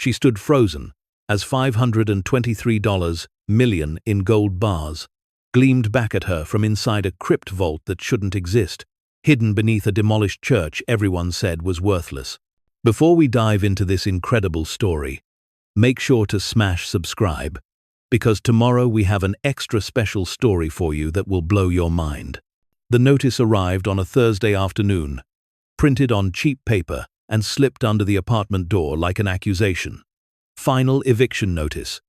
She stood frozen, as $523 million in gold bars gleamed back at her from inside a crypt vault that shouldn't exist, hidden beneath a demolished church everyone said was worthless. Before we dive into this incredible story, make sure to smash subscribe, because tomorrow we have an extra special story for you that will blow your mind. The notice arrived on a Thursday afternoon, printed on cheap paper and slipped under the apartment door like an accusation. Final eviction notice.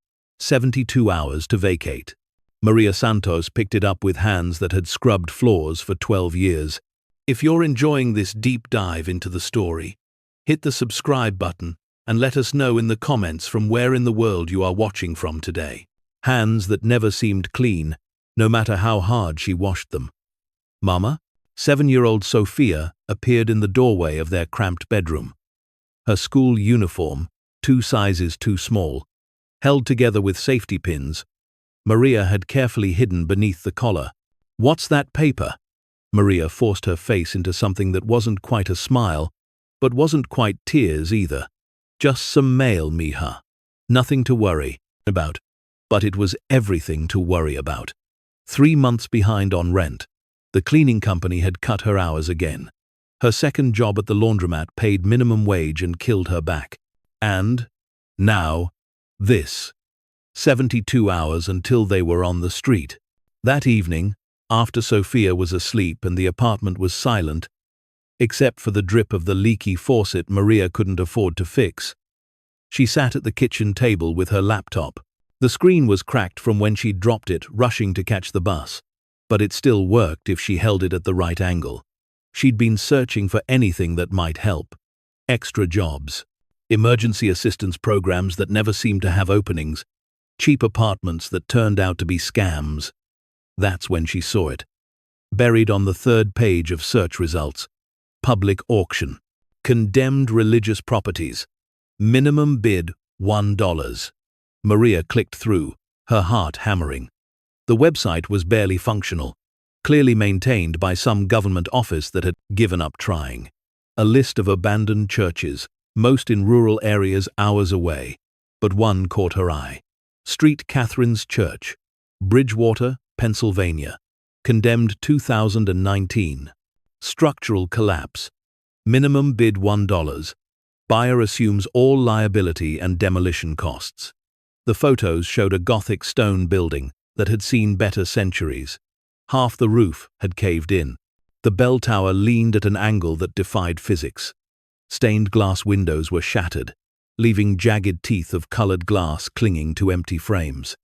72 hours to vacate. Maria Santos picked it up with hands that had scrubbed floors for 12 years. If you're enjoying this deep dive into the story, hit the subscribe button and let us know in the comments from where in the world you are watching from today. Hands that never seemed clean, no matter how hard she washed them. Mama? 7-year-old Sofia appeared in the doorway of their cramped bedroom. Her school uniform, 2 sizes too small, held together with safety pins, Maria had carefully hidden beneath the collar. "What's that paper?" Maria forced her face into something that wasn't quite a smile, but wasn't quite tears either. Just some mail, mija. Nothing to worry about. But it was everything to worry about. 3 months behind on rent. The cleaning company had cut her hours again. Her second job at the laundromat paid minimum wage and killed her back. And now, this. 72 hours until they were on the street. That evening, after Sofia was asleep and the apartment was silent, except for the drip of the leaky faucet Maria couldn't afford to fix, she sat at the kitchen table with her laptop. The screen was cracked from when she'd dropped it rushing to catch the bus, but it still worked if she held it at the right angle. She'd been searching for anything that might help. Extra jobs. Emergency assistance programs that never seemed to have openings. Cheap apartments that turned out to be scams. That's when she saw it. Buried on the 3rd page of search results. Public auction. Condemned religious properties. Minimum bid $1. Maria clicked through, her heart hammering. The website was barely functional, clearly maintained by some government office that had given up trying. A list of abandoned churches, most in rural areas hours away, but one caught her eye. St. Catherine's Church, Bridgewater, Pennsylvania. Condemned 2019. Structural collapse. Minimum bid $1. Buyer assumes all liability and demolition costs. The photos showed a Gothic stone building that had seen better centuries. Half the roof had caved in. The bell tower leaned at an angle that defied physics. Stained glass windows were shattered, leaving jagged teeth of colored glass clinging to empty frames.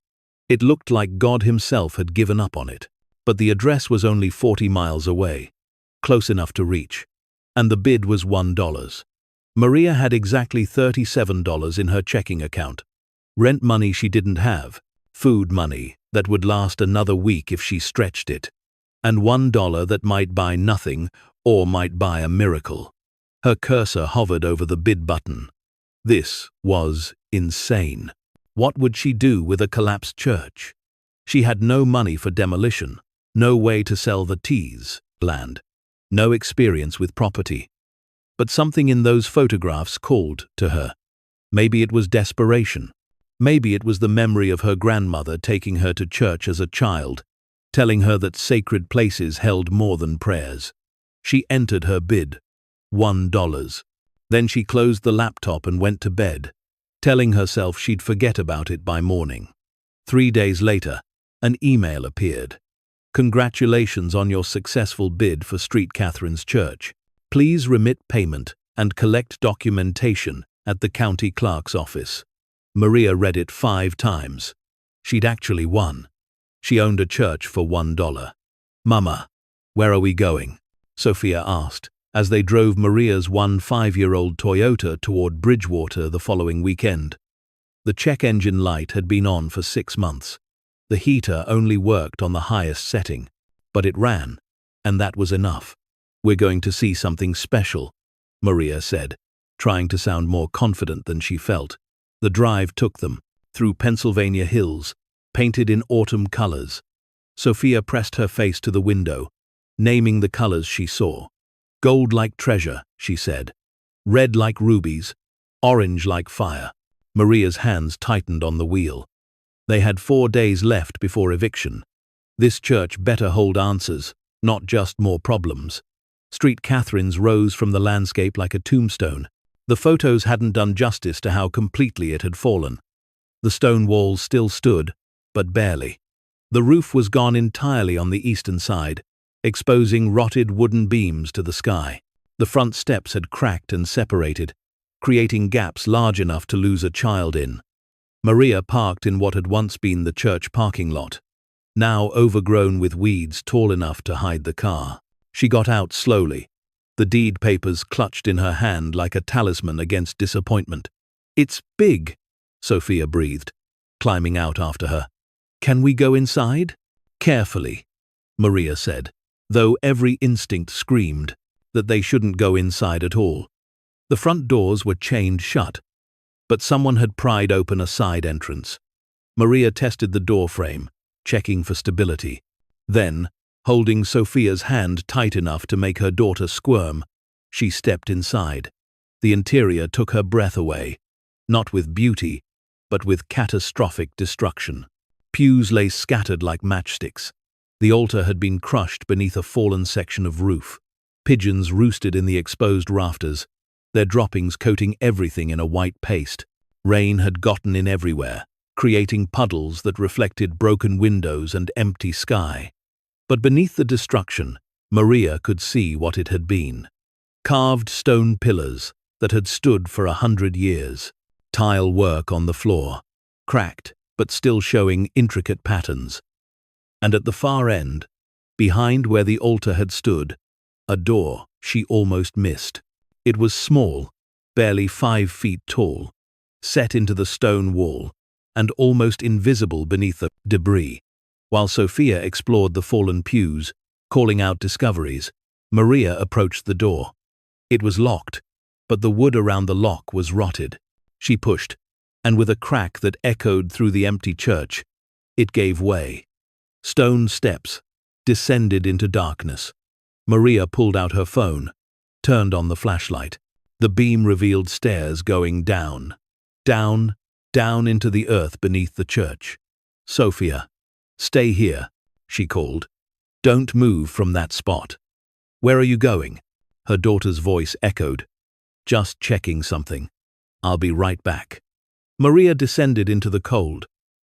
It looked like God himself had given up on it. But the address was only 40 miles away, close enough to reach. And the bid was $1. Maria had exactly $37 in her checking account. Rent money she didn't have, food money that would last another week if she stretched it, and $1 that might buy nothing or might buy a miracle. Her cursor hovered over the bid button. This was insane. What would she do with a collapsed church? She had no money for demolition, no way to sell the teas, land, no experience with property. But something in those photographs called to her. Maybe it was desperation. Maybe it was the memory of her grandmother taking her to church as a child, telling her that sacred places held more than prayers. She entered her bid, $1. Then she closed the laptop and went to bed, telling herself she'd forget about it by morning. 3 days later, an email appeared. "Congratulations on your successful bid for St. Catherine's Church. Please remit payment and collect documentation at the county clerk's office." Maria read it 5 times. She'd actually won. She owned a church for $1. "Mama, where are we going?" Sofia asked, as they drove Maria's 5-year-old Toyota toward Bridgewater the following weekend. The check engine light had been on for 6 months. The heater only worked on the highest setting, but it ran, and that was enough. "We're going to see something special," Maria said, trying to sound more confident than she felt. The drive took them through Pennsylvania hills, painted in autumn colors. Sofia pressed her face to the window, naming the colors she saw. "Gold like treasure," she said. "Red like rubies. Orange like fire." Maria's hands tightened on the wheel. They had 4 days left before eviction. This church better hold answers, not just more problems. Street Catherines rose from the landscape like a tombstone. The photos hadn't done justice to how completely it had fallen. The stone walls still stood, but barely. The roof was gone entirely on the eastern side, exposing rotted wooden beams to the sky. The front steps had cracked and separated, creating gaps large enough to lose a child in. Maria parked in what had once been the church parking lot, now overgrown with weeds tall enough to hide the car. She got out slowly, the deed papers clutched in her hand like a talisman against disappointment. "It's big," Sofia breathed, climbing out after her. "Can we go inside?" "Carefully," Maria said, though every instinct screamed that they shouldn't go inside at all. The front doors were chained shut, but someone had pried open a side entrance. Maria tested the door frame, checking for stability. Then, holding Sofia's hand tight enough to make her daughter squirm, she stepped inside. The interior took her breath away, not with beauty, but with catastrophic destruction. Pews lay scattered like matchsticks. The altar had been crushed beneath a fallen section of roof. Pigeons roosted in the exposed rafters, their droppings coating everything in a white paste. Rain had gotten in everywhere, creating puddles that reflected broken windows and empty sky. But beneath the destruction, Maria could see what it had been. Carved stone pillars that had stood for 100 years. Tile work on the floor, cracked but still showing intricate patterns. And at the far end, behind where the altar had stood, a door she almost missed. It was small, barely 5 feet tall, set into the stone wall, and almost invisible beneath the debris. While Sofia explored the fallen pews, calling out discoveries, Maria approached the door. It was locked, but the wood around the lock was rotted. She pushed, and with a crack that echoed through the empty church, it gave way. Stone steps descended into darkness. Maria pulled out her phone, turned on the flashlight. The beam revealed stairs going down, down, down into the earth beneath the church. "Sofia, stay here," she called. "Don't move from that spot." "Where are you going?" Her daughter's voice echoed. "Just checking something. I'll be right back." Maria descended into the cold.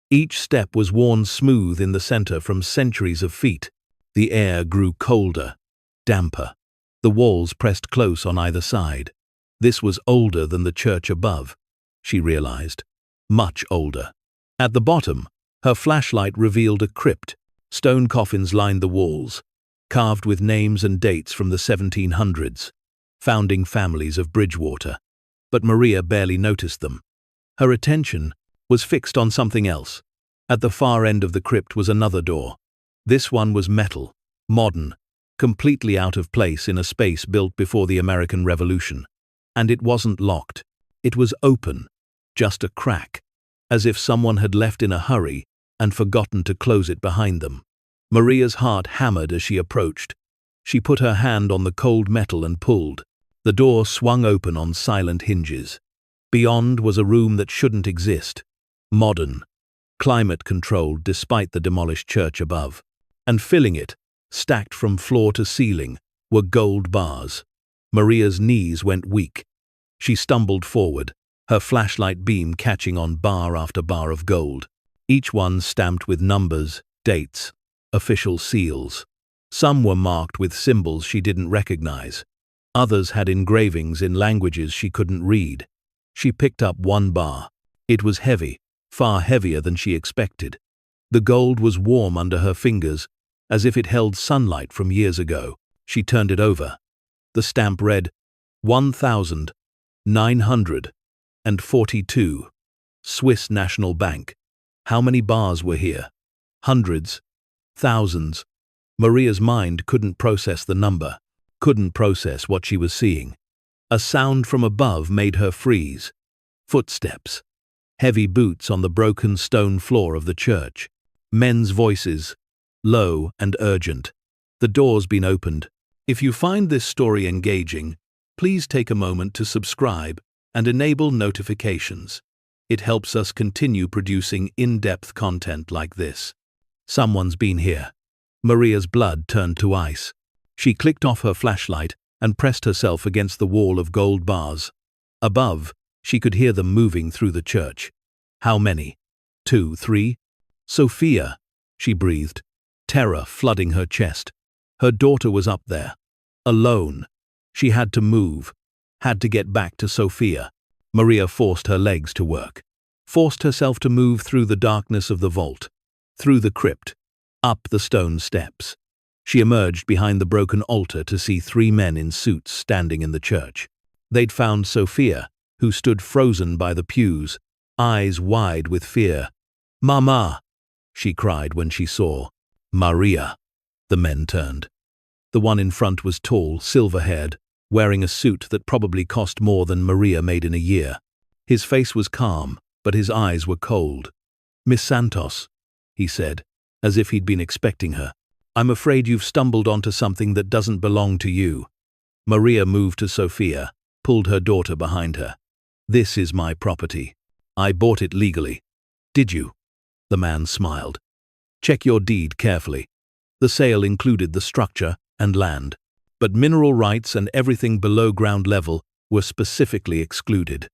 Each step was worn smooth in the center from centuries of feet. The air grew colder, damper. The walls pressed close on either side. This was older than the church above, she realized. Much older. At the bottom, her flashlight revealed a crypt. Stone coffins lined the walls, carved with names and dates from the 1700s, founding families of Bridgewater. But Maria barely noticed them. Her attention was fixed on something else. At the far end of the crypt was another door. This one was metal, modern, completely out of place in a space built before the American Revolution. And it wasn't locked. It was open, just a crack, as if someone had left in a hurry and forgotten to close it behind them. Maria's heart hammered as she approached. She put her hand on the cold metal and pulled. The door swung open on silent hinges. Beyond was a room that shouldn't exist. Modern, climate-controlled despite the demolished church above. And filling it, stacked from floor to ceiling, were gold bars. Maria's knees went weak. She stumbled forward, her flashlight beam catching on bar after bar of gold, each one stamped with numbers, dates, official seals. Some were marked with symbols she didn't recognize. Others had engravings in languages she couldn't read. She picked up one bar. It was heavy, far heavier than she expected. The gold was warm under her fingers, as if it held sunlight from years ago. She turned it over. The stamp read, 1,942. Swiss National Bank. How many bars were here? Hundreds. Thousands. Maria's mind couldn't process the number, couldn't process what she was seeing. A sound from above made her freeze. Footsteps. Heavy boots on the broken stone floor of the church. Men's voices, low and urgent. The door's been opened. If you find this story engaging, please take a moment to subscribe and enable notifications. It helps us continue producing in-depth content like this. Someone's been here. Maria's blood turned to ice. She clicked off her flashlight and pressed herself against the wall of gold bars. Above, she could hear them moving through the church. How many? 2, 3? Sofia, she breathed, terror flooding her chest. Her daughter was up there. Alone. She had to move. Had to get back to Sofia. Maria forced her legs to work. Forced herself to move through the darkness of the vault. Through the crypt. Up the stone steps. She emerged behind the broken altar to see 3 men in suits standing in the church. They'd found Sofia, who stood frozen by the pews, eyes wide with fear. "Mama!" she cried when she saw Maria. The men turned. The one in front was tall, silver-haired, wearing a suit that probably cost more than Maria made in a year. His face was calm, but his eyes were cold. "Miss Santos," he said, as if he'd been expecting her. "I'm afraid you've stumbled onto something that doesn't belong to you." Maria moved to Sofia, pulled her daughter behind her. "This is my property. I bought it legally." "Did you?" The man smiled. "Check your deed carefully. The sale included the structure and land, but mineral rights and everything below ground level were specifically excluded."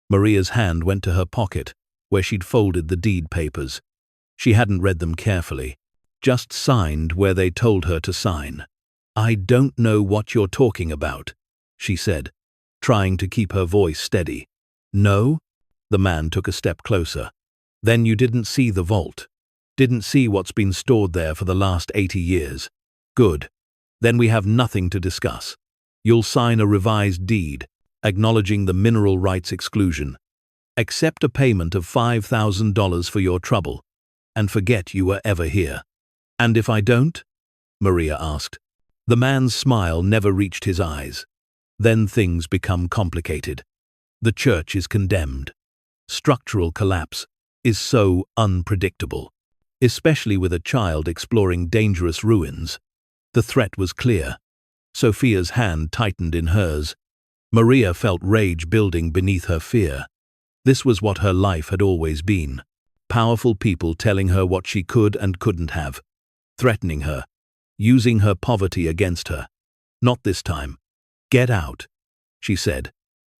Maria's hand went to her pocket, where she'd folded the deed papers. She hadn't read them carefully, just signed where they told her to sign. "I don't know what you're talking about," she said, trying to keep her voice steady. "No?" The man took a step closer. "Then you didn't see the vault. Didn't see what's been stored there for the last 80 years. Good. Then we have nothing to discuss. You'll sign a revised deed, acknowledging the mineral rights exclusion. Accept a payment of $5,000 for your trouble, and forget you were ever here." "And if I don't?" Maria asked. The man's smile never reached his eyes. "Then things become complicated. The church is condemned. Structural collapse is so unpredictable, especially with a child exploring dangerous ruins." The threat was clear. Sofia's hand tightened in hers. Maria felt rage building beneath her fear. This was what her life had always been. Powerful people telling her what she could and couldn't have. Threatening her. Using her poverty against her. "Not this time. Get out," she said,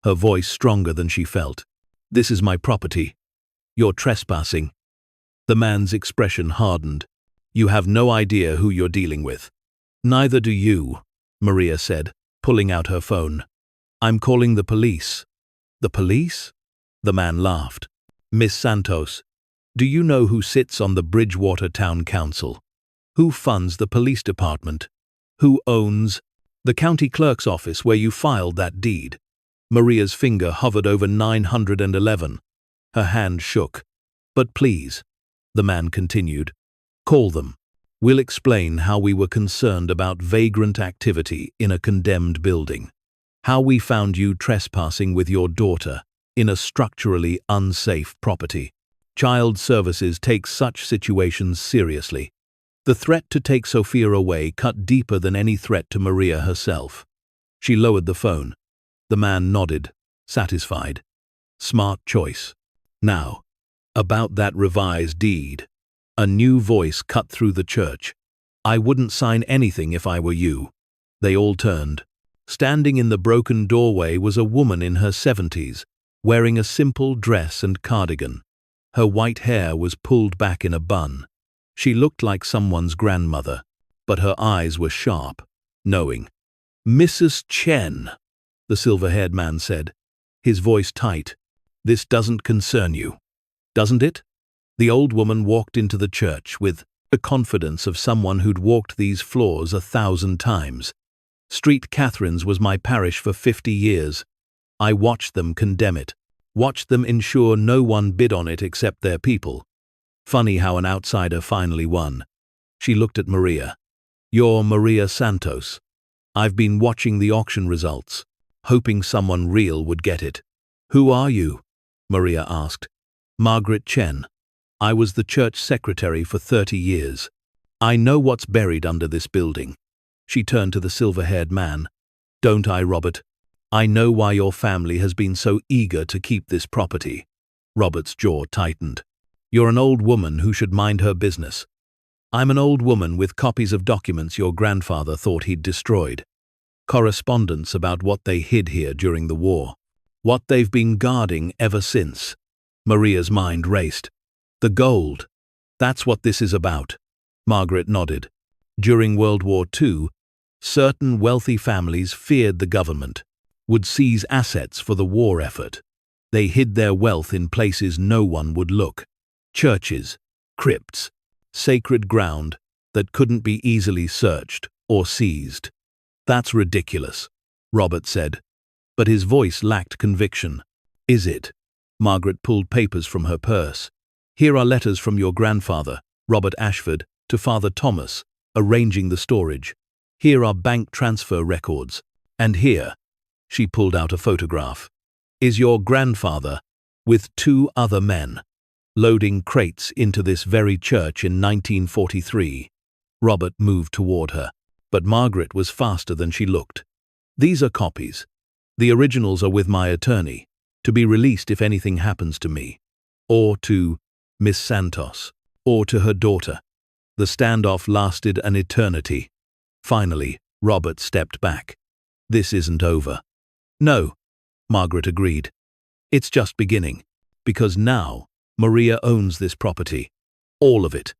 her voice stronger than she felt. "This is my property. You're trespassing." The man's expression hardened. "You have no idea who you're dealing with." "Neither do you," Maria said, pulling out her phone. "I'm calling the police." "The police?" The man laughed. "Miss Santos, do you know who sits on the Bridgewater Town Council? Who funds the police department? Who owns the county clerk's office where you filed that deed?" Maria's finger hovered over 911. Her hand shook. "But please," the man continued, "call them. We'll explain how we were concerned about vagrant activity in a condemned building. How we found you trespassing with your daughter in a structurally unsafe property. Child Services takes such situations seriously." The threat to take Sofia away cut deeper than any threat to Maria herself. She lowered the phone. The man nodded, satisfied. "Smart choice. Now, about that revised deed." A new voice cut through the church. "I wouldn't sign anything if I were you." They all turned. Standing in the broken doorway was a woman in her 70s, wearing a simple dress and cardigan. Her white hair was pulled back in a bun. She looked like someone's grandmother, but her eyes were sharp, knowing. "Mrs. Chen," the silver-haired man said, his voice tight. "This doesn't concern you, doesn't it?" The old woman walked into the church with the confidence of someone who'd walked these floors 1,000 times. "St. Catherine's was my parish for 50 years. I watched them condemn it. Watched them ensure no one bid on it except their people. Funny how an outsider finally won." She looked at Maria. "You're Maria Santos. I've been watching the auction results, hoping someone real would get it." "Who are you?" Maria asked. "Margaret Chen. I was the church secretary for 30 years. I know what's buried under this building." She turned to the silver-haired man. "Don't I, Robert? I know why your family has been so eager to keep this property. Robert's jaw tightened. You're an old woman who should mind her business. I'm an old woman with copies of documents your grandfather thought he'd destroyed. Correspondence about what they hid here during the war. What they've been guarding ever since. Maria's mind raced. The gold. That's what this is about. Margaret nodded. During World War II, certain wealthy families feared the government, would seize assets for the war effort. They hid their wealth in places no one would look. Churches, crypts, sacred ground that couldn't be easily searched or seized. That's ridiculous, Robert said, but his voice lacked conviction. Is it? Margaret pulled papers from her purse. Here are letters from your grandfather, Robert Ashford, to Father Thomas, arranging the storage. Here are bank transfer records. And here, she pulled out a photograph, is your grandfather with 2 other men, loading crates into this very church in 1943. Robert moved toward her, but Margaret was faster than she looked. These are copies. The originals are with my attorney, to be released if anything happens to me, or to Miss Santos, or to her daughter. The standoff lasted an eternity. Finally, Robert stepped back. This isn't over. No, Margaret agreed. It's just beginning, because now Maria owns this property. All of it,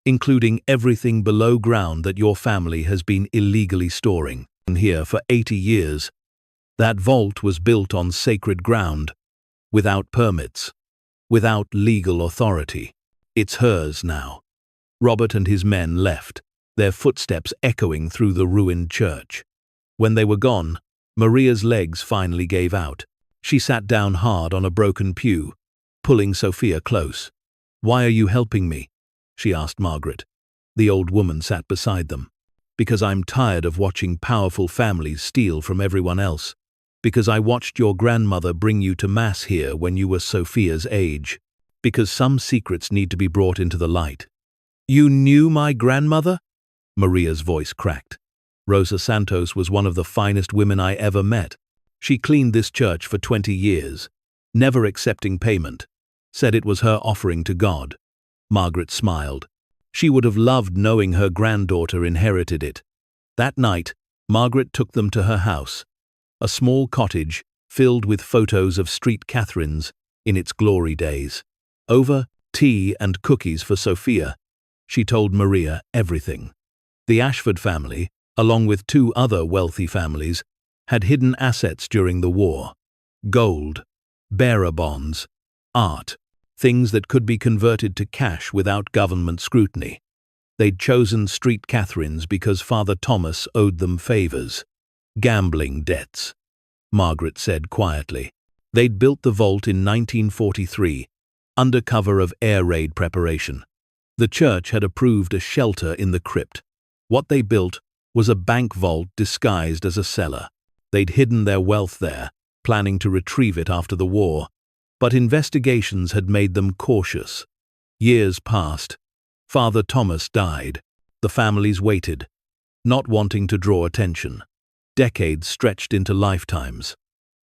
including everything below ground that your family has been illegally storing here for 80 years. That vault was built on sacred ground, without permits, without legal authority. It's hers now. Robert and his men left, their footsteps echoing through the ruined church. When they were gone, Maria's legs finally gave out. She sat down hard on a broken pew, pulling Sofia close. Why are you helping me? She asked Margaret. The old woman sat beside them. Because I'm tired of watching powerful families steal from everyone else. Because I watched your grandmother bring you to Mass here when you were Sofia's age. Because some secrets need to be brought into the light. You knew my grandmother? Maria's voice cracked. Rosa Santos was one of the finest women I ever met. She cleaned this church for 20 years, never accepting payment. Said it was her offering to God. Margaret smiled. She would have loved knowing her granddaughter inherited it. That night, Margaret took them to her house. A small cottage filled with photos of Street Catherines in its glory days. Over tea and cookies for Sofia, she told Maria everything. The Ashford family, along with 2 other wealthy families, had hidden assets during the war. Gold, bearer bonds, art, things that could be converted to cash without government scrutiny. They'd chosen Street Catherines because Father Thomas owed them favors. Gambling debts, Margaret said quietly. They'd built the vault in 1943, under cover of air raid preparation. The church had approved a shelter in the crypt. What they built was a bank vault disguised as a cellar. They'd hidden their wealth there, planning to retrieve it after the war, but investigations had made them cautious. Years passed. Father Thomas died. The families waited, not wanting to draw attention. Decades stretched into lifetimes.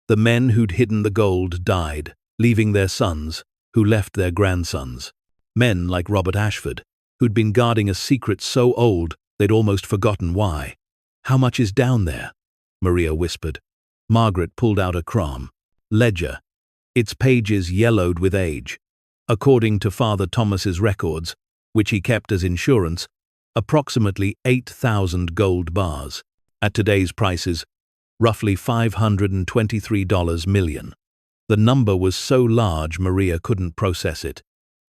The men who'd hidden the gold died, leaving their sons, who left their grandsons. Men like Robert Ashford, who'd been guarding a secret so old they'd almost forgotten why. How much is down there? Maria whispered. Margaret pulled out a cram. Ledger. Its pages yellowed with age. According to Father Thomas's records, which he kept as insurance, approximately 8,000 gold bars. At today's prices, roughly $523 million. The number was so large Maria couldn't process it.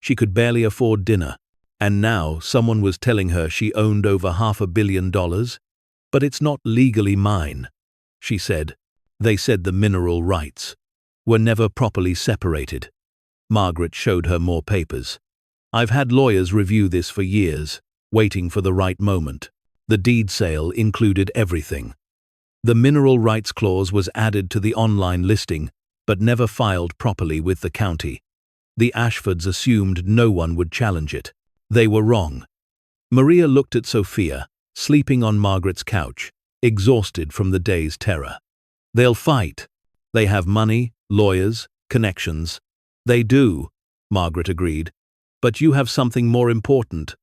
She could barely afford dinner, and now someone was telling her she owned over $500 million. But it's not legally mine, she said. They said the mineral rights were never properly separated. Margaret showed her more papers. I've had lawyers review this for years, waiting for the right moment. The deed sale included everything. The mineral rights clause was added to the online listing, but never filed properly with the county. The Ashfords assumed no one would challenge it. They were wrong. Maria looked at Sofia, sleeping on Margaret's couch, exhausted from the day's terror. They'll fight. They have money, lawyers, connections. They do, Margaret agreed. But you have something more important.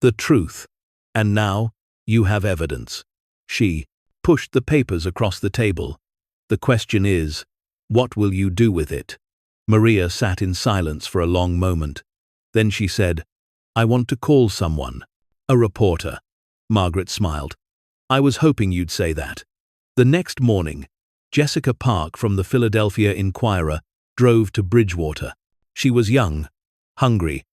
The truth. And now, you have evidence. She pushed the papers across the table. The question is, what will you do with it? Maria sat in silence for a long moment. Then she said, I want to call someone. A reporter. Margaret smiled. I was hoping you'd say that. The next morning, Jessica Park from the Philadelphia Inquirer drove to Bridgewater. She was young, hungry,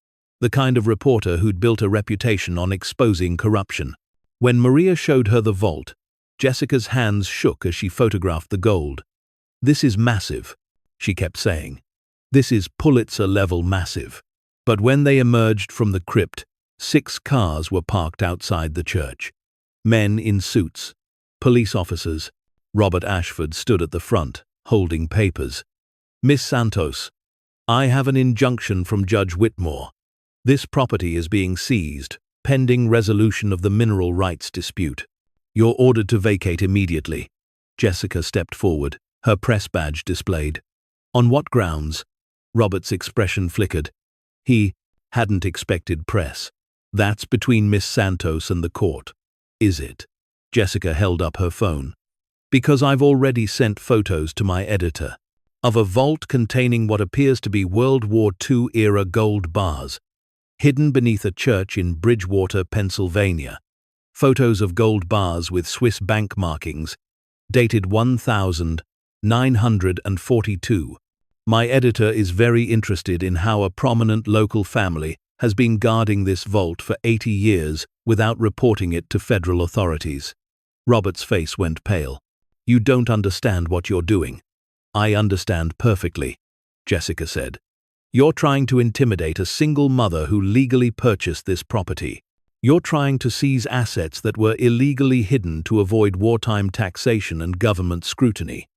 the kind of reporter who'd built a reputation on exposing corruption. When Maria showed her the vault, Jessica's hands shook as she photographed the gold. This is massive, she kept saying. This is Pulitzer-level massive. But when they emerged from the crypt, 6 cars were parked outside the church. Men in suits, police officers. Robert Ashford stood at the front, holding papers. Miss Santos, I have an injunction from Judge Whitmore. This property is being seized, pending resolution of the mineral rights dispute. You're ordered to vacate immediately. Jessica stepped forward, her press badge displayed. On what grounds? Robert's expression flickered. He hadn't expected press. That's between Miss Santos and the court. Is it? Jessica held up her phone. Because I've already sent photos to my editor of a vault containing what appears to be World War II-era gold bars, hidden beneath a church in Bridgewater, Pennsylvania. Photos of gold bars with Swiss bank markings, dated 1942. My editor is very interested in how a prominent local family has been guarding this vault for 80 years without reporting it to federal authorities. Robert's face went pale. You don't understand what you're doing. I understand perfectly, Jessica said. You're trying to intimidate a single mother who legally purchased this property. You're trying to seize assets that were illegally hidden to avoid wartime taxation and government scrutiny.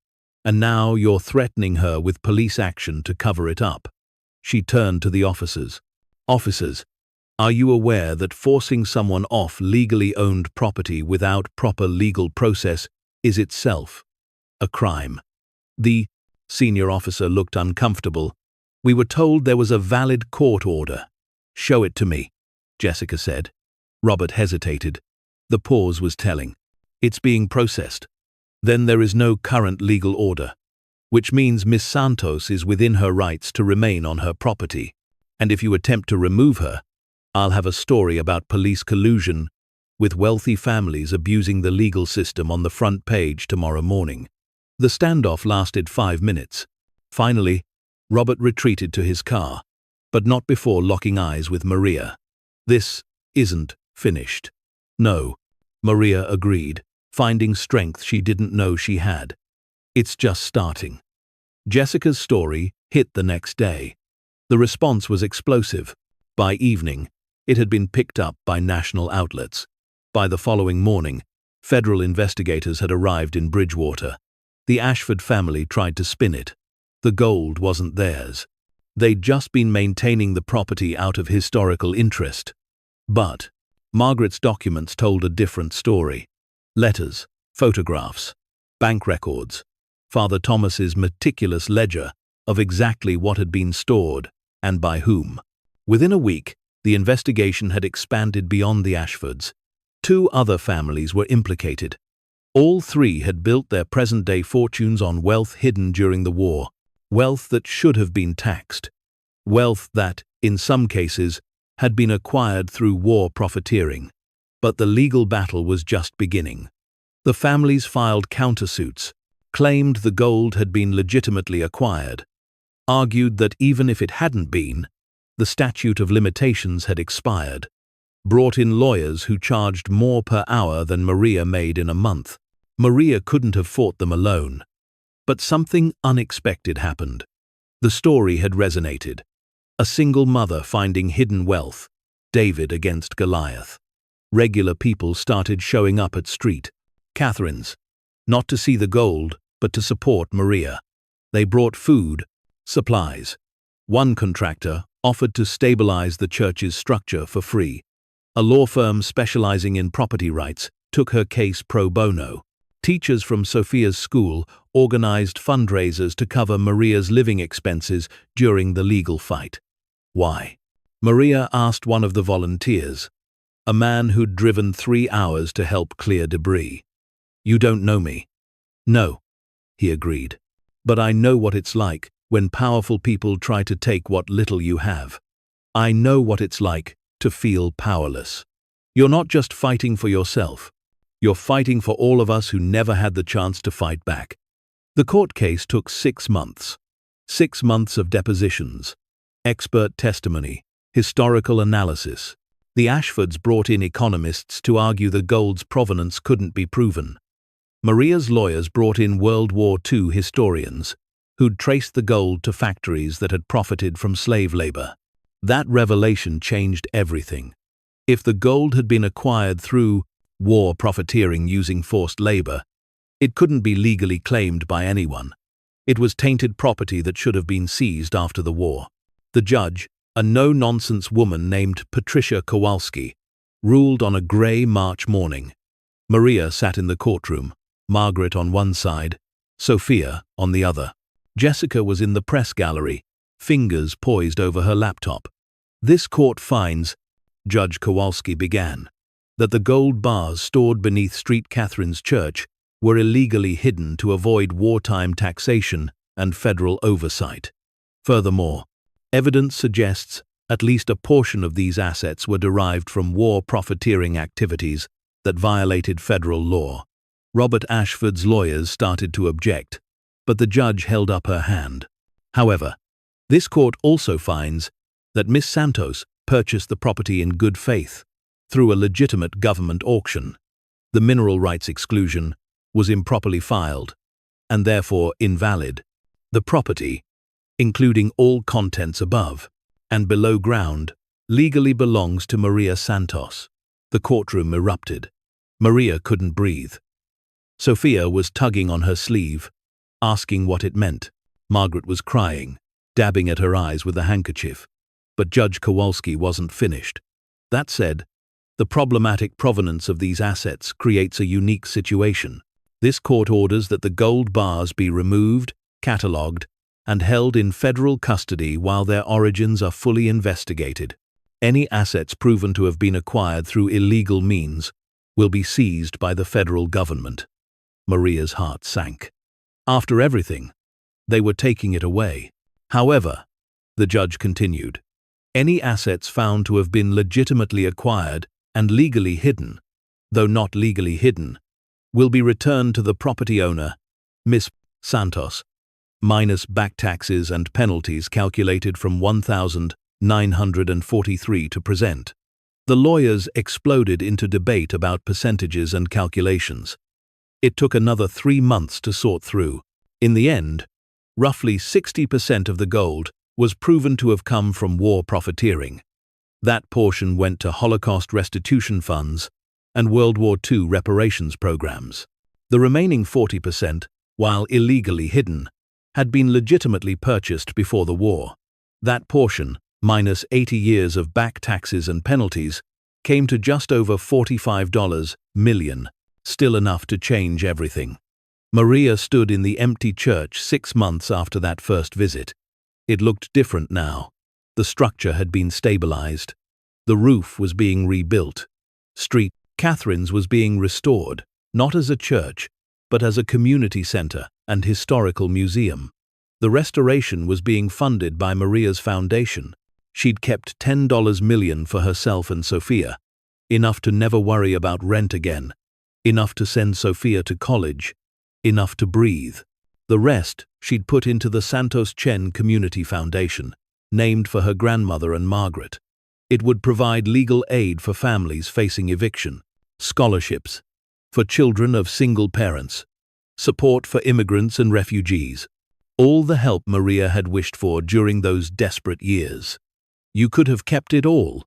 And now you're threatening her with police action to cover it up. She turned to the officers. Officers, are you aware that forcing someone off legally owned property without proper legal process is itself a crime? The senior officer looked uncomfortable. We were told there was a valid court order. Show it to me, Jessica said. Robert hesitated. The pause was telling. It's being processed. Then there is no current legal order, which means Miss Santos is within her rights to remain on her property. And if you attempt to remove her, I'll have a story about police collusion with wealthy families abusing the legal system on the front page tomorrow morning. The standoff lasted 5 minutes. Finally, Robert retreated to his car, but not before locking eyes with Maria. This isn't finished. No, Maria agreed, finding strength she didn't know she had. It's just starting. Jessica's story hit the next day. The response was explosive. By evening, it had been picked up by national outlets. By the following morning, federal investigators had arrived in Bridgewater. The Ashford family tried to spin it. The gold wasn't theirs. They'd just been maintaining the property out of historical interest. But Margaret's documents told a different story. Letters, photographs, bank records, Father Thomas's meticulous ledger of exactly what had been stored and by whom. Within a week, the investigation had expanded beyond the Ashfords. 2 other families were implicated. All 3 had built their present-day fortunes on wealth hidden during the war, wealth that should have been taxed, wealth that, in some cases, had been acquired through war profiteering. But the legal battle was just beginning. The families filed countersuits, claimed the gold had been legitimately acquired, argued that even if it hadn't been, the statute of limitations had expired, brought in lawyers who charged more per hour than Maria made in a month. Maria couldn't have fought them alone. But something unexpected happened. The story had resonated. A single mother finding hidden wealth, David against Goliath. Regular people started showing up at Street Catherine's, not to see the gold, but to support Maria. They brought food, supplies. One contractor offered to stabilize the church's structure for free. A law firm specializing in property rights took her case pro bono. Teachers from Sofia's school organized fundraisers to cover Maria's living expenses during the legal fight. Why? Maria asked one of the volunteers, a man who'd driven 3 hours to help clear debris. You don't know me. No, he agreed. But I know what it's like when powerful people try to take what little you have. I know what it's like to feel powerless. You're not just fighting for yourself. You're fighting for all of us who never had the chance to fight back. The court case took 6 months. 6 months of depositions, expert testimony, historical analysis. The Ashfords brought in economists to argue the gold's provenance couldn't be proven. Maria's lawyers brought in World War II historians who'd traced the gold to factories that had profited from slave labor. That revelation changed everything. If the gold had been acquired through war profiteering using forced labor, it couldn't be legally claimed by anyone. It was tainted property that should have been seized after the war. The judge, a no-nonsense woman named Patricia Kowalski, ruled on a grey March morning. Maria sat in the courtroom, Margaret on one side, Sofia on the other. Jessica was in the press gallery, fingers poised over her laptop. This court finds, Judge Kowalski began, that the gold bars stored beneath St. Catherine's Church were illegally hidden to avoid wartime taxation and federal oversight. Furthermore, evidence suggests at least a portion of these assets were derived from war profiteering activities that violated federal law. Robert Ashford's lawyers started to object, but the judge held up her hand. However, this court also finds that Miss Santos purchased the property in good faith through a legitimate government auction. The mineral rights exclusion was improperly filed and therefore invalid. The property, including all contents above and below ground, legally belongs to Maria Santos. The courtroom erupted. Maria couldn't breathe. Sofia was tugging on her sleeve, asking what it meant. Margaret was crying, dabbing at her eyes with a handkerchief. But Judge Kowalski wasn't finished. That said, the problematic provenance of these assets creates a unique situation. This court orders that the gold bars be removed, catalogued, and held in federal custody while their origins are fully investigated. Any assets proven to have been acquired through illegal means will be seized by the federal government. Maria's heart sank. After everything, they were taking it away. However, the judge continued, any assets found to have been legitimately acquired and legally hidden, though not legally hidden, will be returned to the property owner, Miss Santos, minus back taxes and penalties calculated from 1,943 to present. The lawyers exploded into debate about percentages and calculations. It took another 3 months to sort through. In the end, roughly 60% of the gold was proven to have come from war profiteering. That portion went to Holocaust restitution funds and World War II reparations programs. The remaining 40%, while illegally hidden, had been legitimately purchased before the war. That portion, minus 80 years of back taxes and penalties, came to just over $45 million, still enough to change everything. Maria stood in the empty church 6 months after that first visit. It looked different now. The structure had been stabilized. The roof was being rebuilt. St. Catherine's was being restored, not as a church, but as a community center and historical museum. The restoration was being funded by Maria's foundation. She'd kept $10 million for herself and Sofia, enough to never worry about rent again, enough to send Sofia to college, enough to breathe. The rest she'd put into the Santos Chen Community Foundation, named for her grandmother and Margaret. It would provide legal aid for families facing eviction, scholarships for children of single parents, support for immigrants and refugees, all the help Maria had wished for during those desperate years. You could have kept it all,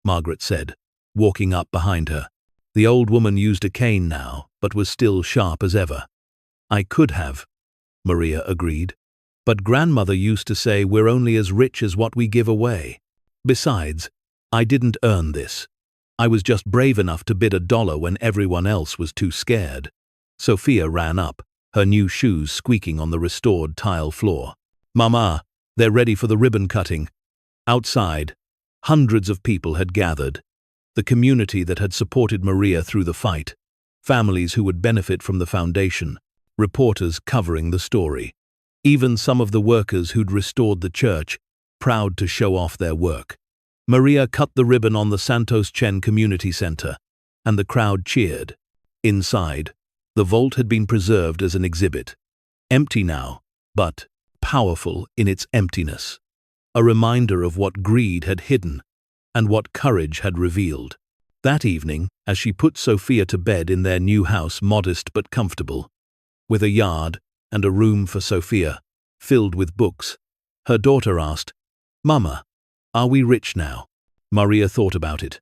Margaret said, walking up behind her. The old woman used a cane now, but was still sharp as ever. I could have, Maria agreed. But grandmother used to say we're only as rich as what we give away. Besides, I didn't earn this. I was just brave enough to bid $1 when everyone else was too scared. Sofia ran up, her new shoes squeaking on the restored tile floor. Mama, they're ready for the ribbon cutting. Outside, hundreds of people had gathered. The community that had supported Maria through the fight, families who would benefit from the foundation, reporters covering the story. Even some of the workers who'd restored the church, proud to show off their work. Maria cut the ribbon on the Santos Community Center, and the crowd cheered. Inside, the vault had been preserved as an exhibit. Empty now, but powerful in its emptiness. A reminder of what greed had hidden and what courage had revealed. That evening, as she put Sofia to bed in their new house, modest but comfortable, with a yard and a room for Sofia, filled with books, her daughter asked, "Mama, are we rich now?" Maria thought about it,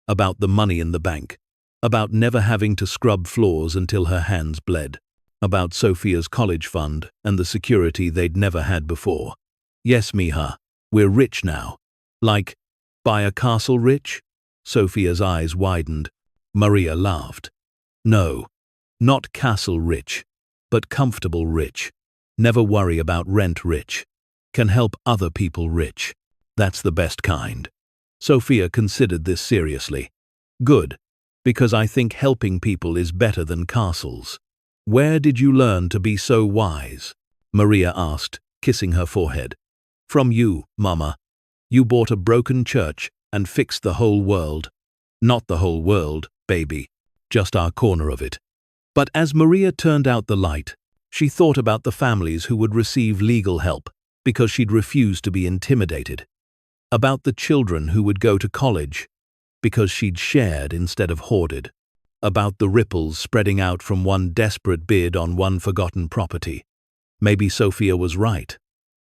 about the money in the bank, about never having to scrub floors until her hands bled, about Sofia's college fund and the security they'd never had before. "Yes, mija, we're rich now." "Like, buy a castle rich?" Sofia's eyes widened. Maria laughed. "No, not castle rich, but comfortable rich. Never worry about rent rich. Can help other people rich. That's the best kind." Sofia considered this seriously. "Good, because I think helping people is better than castles." "Where did you learn to be so wise?" Maria asked, kissing her forehead. "From you, Mama. You bought a broken church and fixed the whole world." "Not the whole world, baby, just our corner of it." But as Maria turned out the light, she thought about the families who would receive legal help because she'd refused to be intimidated. About the children who would go to college because she'd shared instead of hoarded. About the ripples spreading out from one desperate bid on one forgotten property. Maybe Sofia was right.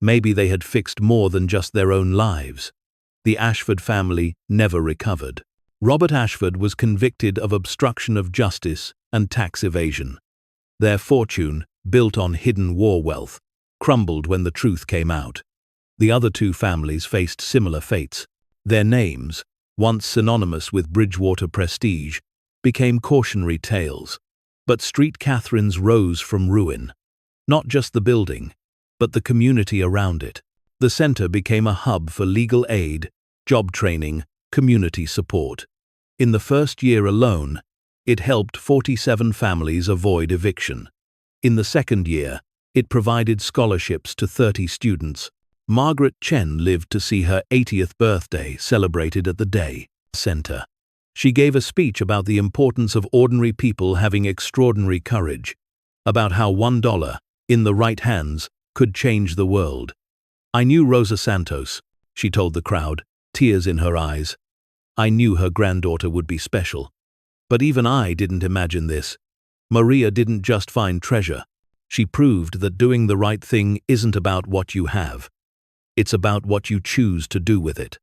Maybe they had fixed more than just their own lives. The Ashford family never recovered. Robert Ashford was convicted of obstruction of justice and tax evasion. Their fortune, built on hidden war wealth, crumbled when the truth came out. The other two families faced similar fates. Their names, once synonymous with Bridgewater prestige, became cautionary tales. But Street Catherine's rose from ruin. Not just the building, but the community around it. The center became a hub for legal aid, job training, community support. In the first year alone, it helped 47 families avoid eviction. In the second year, it provided scholarships to 30 students. Margaret Chen lived to see her 80th birthday celebrated at the Day Center. She gave a speech about the importance of ordinary people having extraordinary courage, about how $1, in the right hands, could change the world. "I knew Rosa Santos," she told the crowd, tears in her eyes. "I knew her granddaughter would be special. But even I didn't imagine this. Maria didn't just find treasure. She proved that doing the right thing isn't about what you have. It's about what you choose to do with it."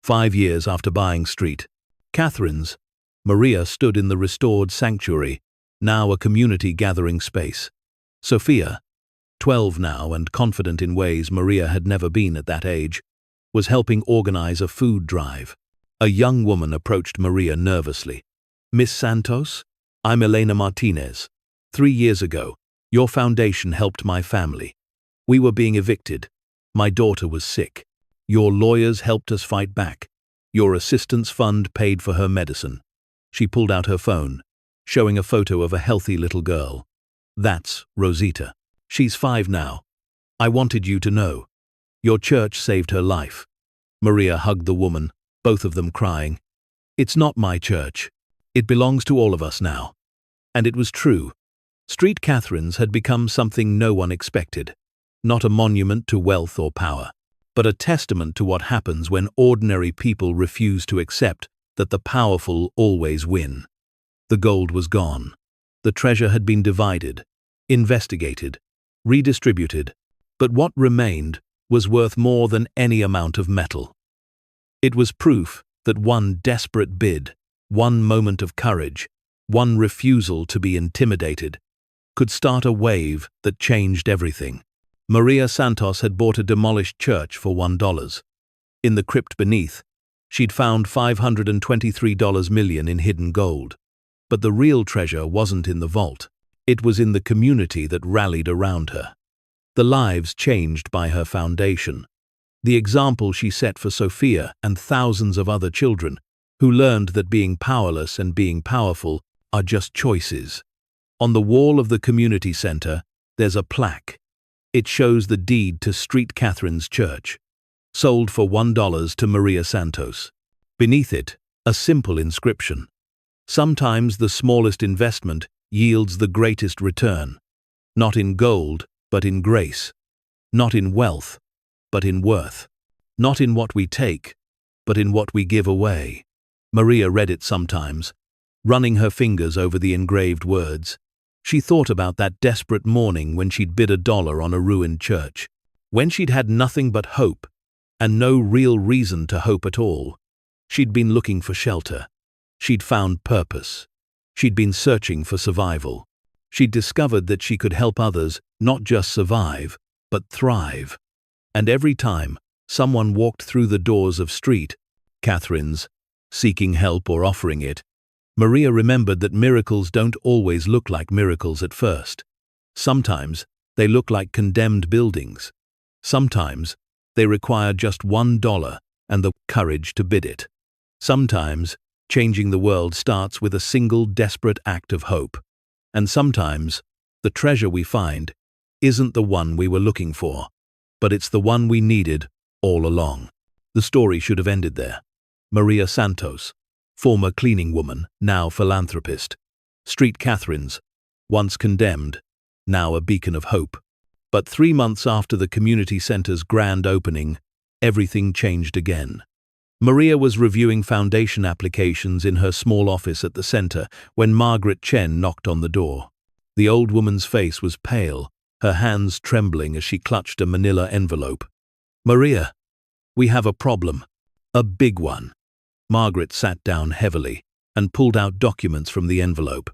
5 years after buying Street Catherine's, Maria stood in the restored sanctuary, now a community gathering space. Sofia, 12 now and confident in ways Maria had never been at that age, was helping organize a food drive. A young woman approached Maria nervously. "Miss Santos, I'm Elena Martinez. 3 years ago, your foundation helped my family. We were being evicted. My daughter was sick. Your lawyers helped us fight back. Your assistance fund paid for her medicine." She pulled out her phone, showing a photo of a healthy little girl. "That's Rosita. She's 5 now. I wanted you to know. Your church saved her life." Maria hugged the woman, both of them crying. "It's not my church. It belongs to all of us now." And it was true. Street Catherine's had become something no one expected. Not a monument to wealth or power, but a testament to what happens when ordinary people refuse to accept that the powerful always win. The gold was gone. The treasure had been divided, investigated, redistributed, but what remained was worth more than any amount of metal. It was proof that one desperate bid, one moment of courage, one refusal to be intimidated, could start a wave that changed everything. Maria Santos had bought a demolished church for $1. In the crypt beneath, she'd found $523 million in hidden gold. But the real treasure wasn't in the vault. It was in the community that rallied around her. The lives changed by her foundation. The example she set for Sofia and thousands of other children who learned that being powerless and being powerful are just choices. On the wall of the community center, there's a plaque. It shows the deed to St. Catherine's Church, sold for $1 to Maria Santos. Beneath it, a simple inscription. Sometimes the smallest investment yields the greatest return. Not in gold, but in grace. Not in wealth, but in worth. Not in what we take, but in what we give away. Maria read it sometimes, running her fingers over the engraved words. She thought about that desperate morning when she'd bid $1 on a ruined church, when she'd had nothing but hope, and no real reason to hope at all. She'd been looking for shelter. She'd found purpose. She'd been searching for survival. She'd discovered that she could help others not just survive, but thrive. And every time someone walked through the doors of St. Catherine's, seeking help or offering it, Maria remembered that miracles don't always look like miracles at first. Sometimes they look like condemned buildings. Sometimes they require just $1 and the courage to bid it. Sometimes changing the world starts with a single desperate act of hope. And sometimes the treasure we find isn't the one we were looking for, but it's the one we needed all along. The story should have ended there. Maria Santos, former cleaning woman, now philanthropist. St. Catherine's, once condemned, now a beacon of hope. But 3 months after the community center's grand opening, everything changed again. Maria was reviewing foundation applications in her small office at the center when Margaret Chen knocked on the door. The old woman's face was pale, her hands trembling as she clutched a manila envelope. "Maria, we have a problem. A big one." Margaret sat down heavily and pulled out documents from the envelope.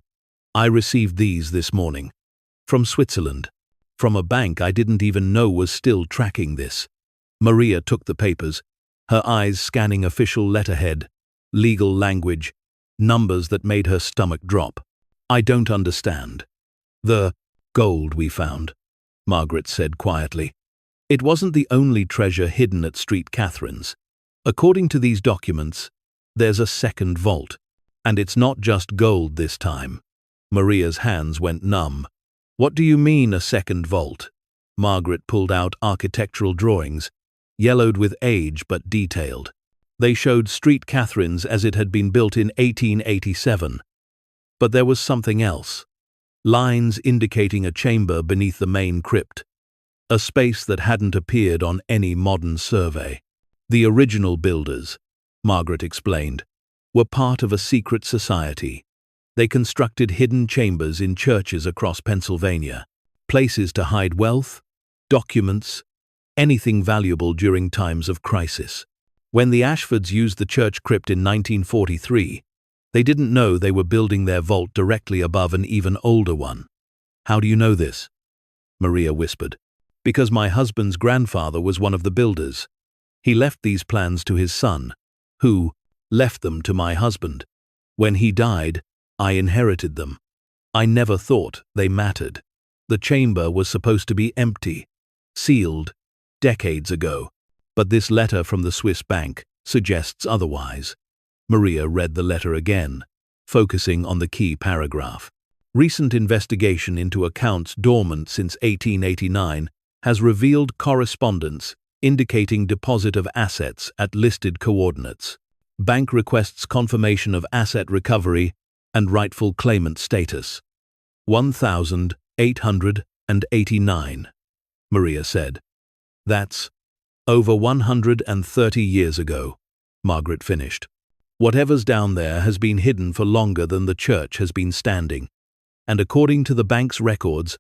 "I received these this morning. From Switzerland. From a bank I didn't even know was still tracking this." Maria took the papers, her eyes scanning official letterhead, legal language, numbers that made her stomach drop. "I don't understand." "The gold we found," Margaret said quietly. "It wasn't the only treasure hidden at St. Catherine's. According to these documents, there's a second vault. And it's not just gold this time." Maria's hands went numb. "What do you mean, a second vault?" Margaret pulled out architectural drawings, yellowed with age but detailed. They showed St. Catherine's as it had been built in 1887. But there was something else. Lines indicating a chamber beneath the main crypt. A space that hadn't appeared on any modern survey. The original builders, Margaret explained, were part of a secret society. They constructed hidden chambers in churches across Pennsylvania, places to hide wealth, documents, anything valuable during times of crisis. When the Ashfords used the church crypt in 1943, they didn't know they were building their vault directly above an even older one. "How do you know this?" Maria whispered. "Because my husband's grandfather was one of the builders. He left these plans to his son, who left them to my husband. When he died, I inherited them. I never thought they mattered. The chamber was supposed to be empty, sealed, decades ago. But this letter from the Swiss bank suggests otherwise." Maria read the letter again, focusing on the key paragraph. "Recent investigation into accounts dormant since 1889 has revealed correspondence indicating deposit of assets at listed coordinates. Bank requests confirmation of asset recovery and rightful claimant status. 1,889, Maria said. "That's over 130 years ago," Margaret finished. "Whatever's down there has been hidden for longer than the church has been standing. And according to the bank's records,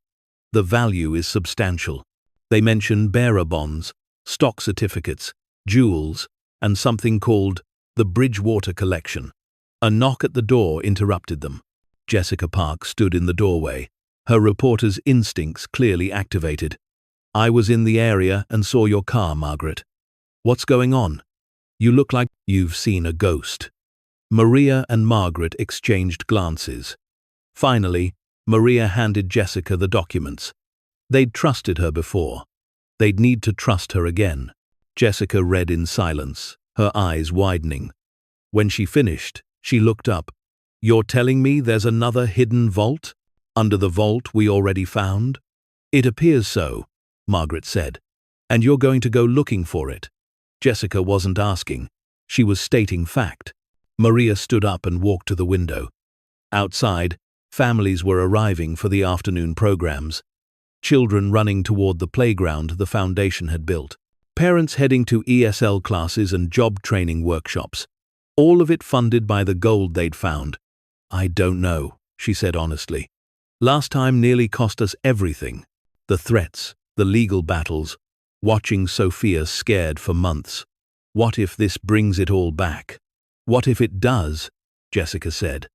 the value is substantial. They mention bearer bonds, stock certificates, jewels, and something called the Bridgewater Collection." A knock at the door interrupted them. Jessica Park stood in the doorway, her reporter's instincts clearly activated. "I was in the area and saw your car, Margaret. What's going on? You look like you've seen a ghost." Maria and Margaret exchanged glances. Finally, Maria handed Jessica the documents. They'd trusted her before. They'd need to trust her again. Jessica read in silence, her eyes widening. When she finished, she looked up. "You're telling me there's another hidden vault? Under the vault we already found?" "It appears so," Margaret said. "And you're going to go looking for it?" Jessica wasn't asking. She was stating fact. Maria stood up and walked to the window. Outside, families were arriving for the afternoon programs. Children running toward the playground the foundation had built. Parents heading to ESL classes and job training workshops. All of it funded by the gold they'd found. "I don't know," she said honestly. "Last time nearly cost us everything. The threats, the legal battles, watching Sofia scared for months. What if this brings it all back?" "What if it does?" Jessica said.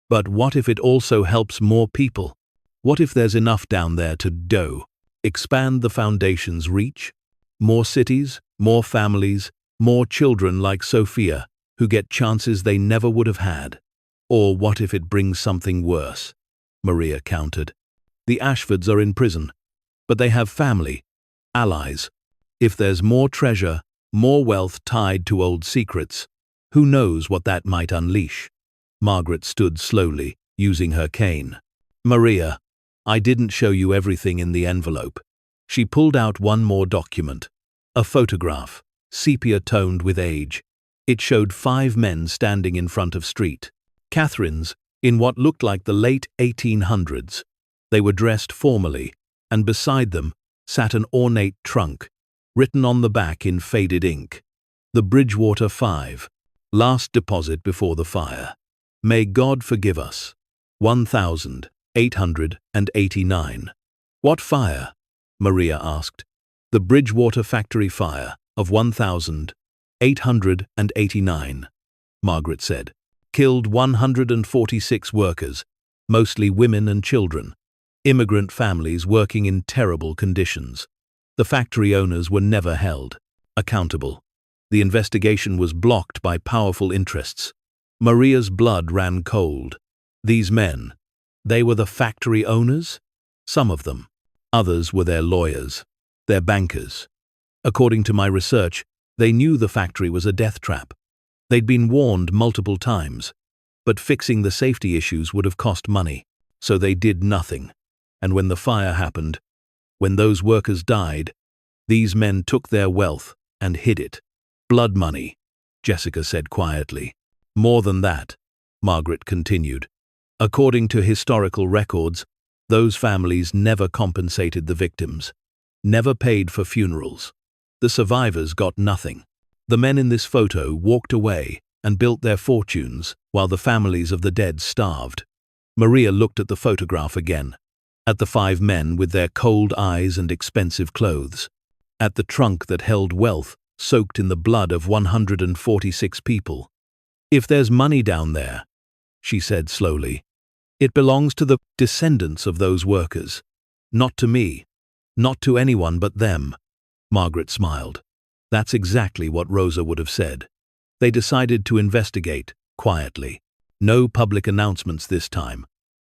"But what if it also helps more people? What if there's enough down there to expand the foundation's reach? More cities, more families, more children like Sofia who get chances they never would have had. Or what if it brings something worse?" Maria countered. "The Ashfords are in prison, but they have family, allies. If there's more treasure, more wealth tied to old secrets, who knows what that might unleash?" Margaret stood slowly, using her cane. "Maria, I didn't show you everything in the envelope." She pulled out one more document. A photograph, sepia-toned with age. It showed 5 men standing in front of street. Catherine's, in what looked like the late 1800s. They were dressed formally, and beside them sat an ornate trunk, written on the back in faded ink. "The Bridgewater 5. Last deposit before the fire. May God forgive us. 1889. "What fire?" Maria asked. "The Bridgewater factory fire of 1889, Margaret said. "Killed 146 workers, mostly women and children. Immigrant families working in terrible conditions. The factory owners were never held accountable. The investigation was blocked by powerful interests." Maria's blood ran cold. These men, they were the factory owners? Some of them. Others were their lawyers, their bankers. According to my research, they knew the factory was a death trap. They'd been warned multiple times, but fixing the safety issues would have cost money, so they did nothing. And when the fire happened, when those workers died, these men took their wealth and hid it. "Blood money," Jessica said quietly. "More than that," Margaret continued. "According to historical records, those families never compensated the victims, never paid for funerals. The survivors got nothing. The men in this photo walked away and built their fortunes while the families of the dead starved." Maria looked at the photograph again, at the 5 men with their cold eyes and expensive clothes, at the trunk that held wealth soaked in the blood of 146 people. "If there's money down there," she said slowly, "it belongs to the descendants of those workers. Not to me, not to anyone but them." Margaret smiled. That's exactly what Rosa would have said. They decided to investigate, quietly. No public announcements this time.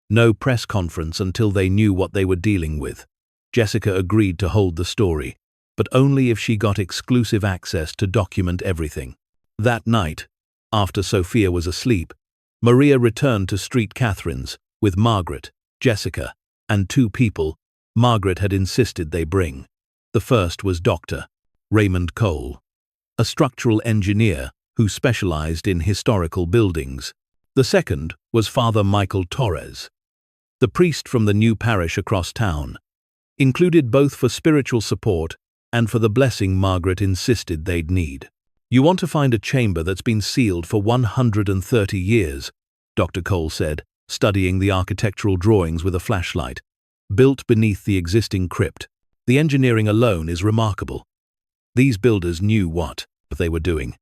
No press conference until they knew what they were dealing with. Jessica agreed to hold the story, but only if she got exclusive access to document everything. That night, after Sofia was asleep, Maria returned to Street Catherine's with Margaret, Jessica, and 2 people Margaret had insisted they bring. The first was Dr. Raymond Cole, a structural engineer who specialized in historical buildings. The second was Father Michael Torres, the priest from the new parish across town, included both for spiritual support and for the blessing Margaret insisted they'd need. "You want to find a chamber that's been sealed for 130 years, Dr. Cole said, studying the architectural drawings with a flashlight. "Built beneath the existing crypt. The engineering alone is remarkable." These builders knew what they were doing.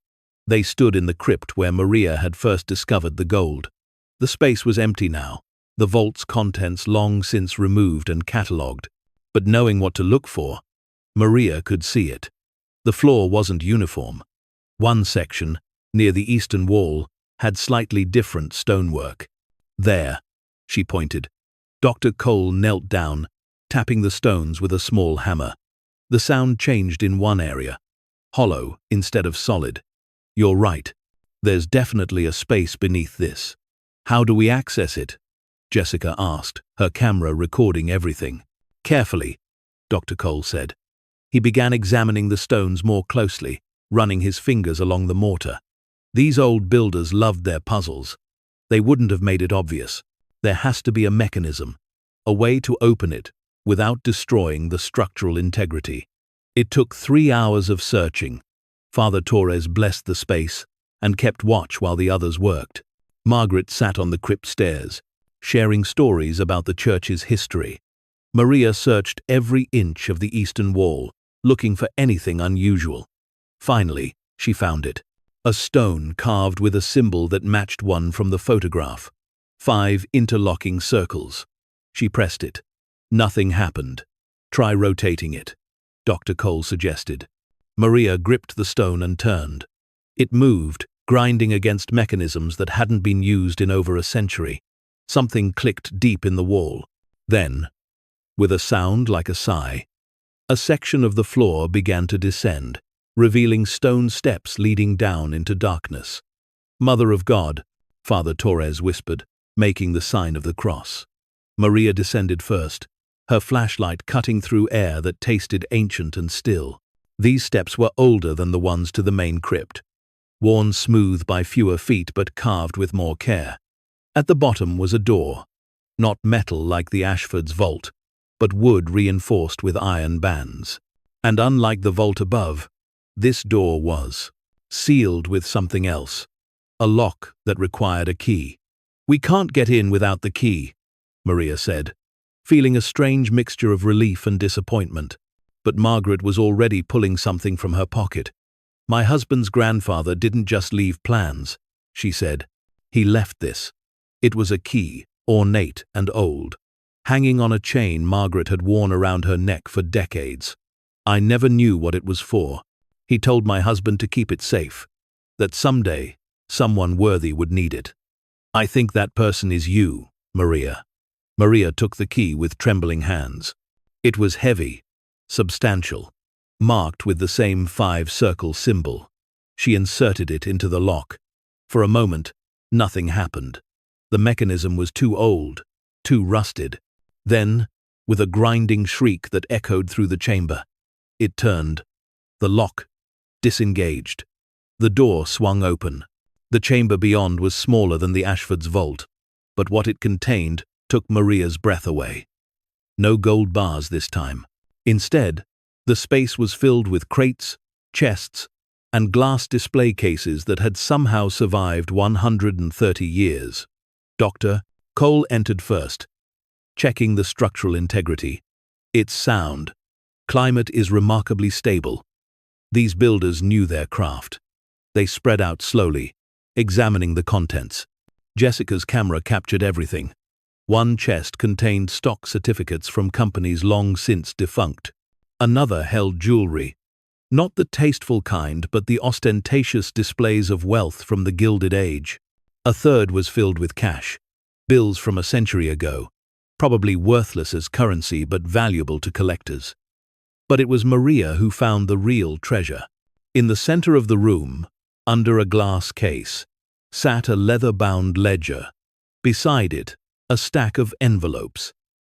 They stood in the crypt where Maria had first discovered the gold. The space was empty now, the vault's contents long since removed and catalogued. But knowing what to look for, Maria could see it. The floor wasn't uniform. One section, near the eastern wall, had slightly different stonework. "There," she pointed. Dr. Cole knelt down, tapping the stones with a small hammer. The sound changed in one area. hollow instead of solid. You're right. There's definitely a space beneath this. How do we access it? Jessica asked, her camera recording everything. Carefully, Dr. Cole said. He began examining the stones more closely, running his fingers along the mortar. These old builders loved their puzzles. They wouldn't have made it obvious. There has to be a mechanism, a way to open it without destroying the structural integrity. It took 3 hours of searching. Father Torres blessed the space and kept watch while the others worked. Margaret sat on the crypt stairs, sharing stories about the church's history. Maria searched every inch of the eastern wall, looking for anything unusual. Finally, she found it. A stone carved with a symbol that matched one from the photograph. 5 interlocking circles. She pressed it. Nothing happened. Try rotating it, Dr. Cole suggested. Maria gripped the stone and turned. It moved, grinding against mechanisms that hadn't been used in over a century. Something clicked deep in the wall. Then, with a sound like a sigh, a section of the floor began to descend, revealing stone steps leading down into darkness. Mother of God, Father Torres whispered, making the sign of the cross. Maria descended first, her flashlight cutting through air that tasted ancient and still. These steps were older than the ones to the main crypt, worn smooth by fewer feet but carved with more care. At the bottom was a door, not metal like the Ashford's vault, but wood reinforced with iron bands. And unlike the vault above, this door was sealed with something else, a lock that required a key. We can't get in without the key, Maria said, feeling a strange mixture of relief and disappointment. But Margaret was already pulling something from her pocket. My husband's grandfather didn't just leave plans, she said. He left this. It was a key, ornate and old, hanging on a chain Margaret had worn around her neck for decades. I never knew what it was for. He told my husband to keep it safe, that someday someone worthy would need it. I think that person is you, Maria. Maria took the key with trembling hands. It was heavy, substantial, marked with the same 5-circle symbol. She inserted it into the lock. For a moment, nothing happened. The mechanism was too old, too rusted. Then, with a grinding shriek that echoed through the chamber, it turned. The lock disengaged. The door swung open. The chamber beyond was smaller than the Ashford's vault, but what it contained took Maria's breath away. No gold bars this time. Instead, the space was filled with crates, chests, and glass display cases that had somehow survived 130 years. Dr. Cole entered first, checking the structural integrity. It's sound. Climate is remarkably stable. These builders knew their craft. They spread out slowly, examining the contents. Jessica's camera captured everything. One chest contained stock certificates from companies long since defunct. Another held jewelry. Not the tasteful kind, but the ostentatious displays of wealth from the Gilded Age. A third was filled with cash, bills from a century ago, probably worthless as currency but valuable to collectors. But it was Maria who found the real treasure. In the center of the room, under a glass case, sat a leather-bound ledger. Beside it, a stack of envelopes.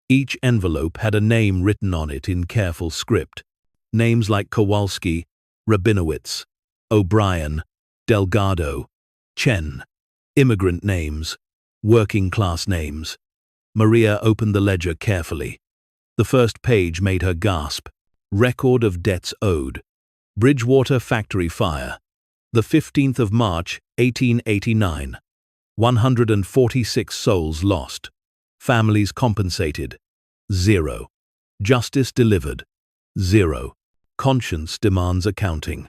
Each envelope had a name written on it in careful script. Names like Kowalski, Rabinowitz, O'Brien, Delgado, Chen. Immigrant names, working-class names. Maria opened the ledger carefully. The first page made her gasp. Record of debts owed. Bridgewater factory fire. The 15th of March, 1889. 146 souls lost. Families compensated. 0. Justice delivered. 0. Conscience demands accounting.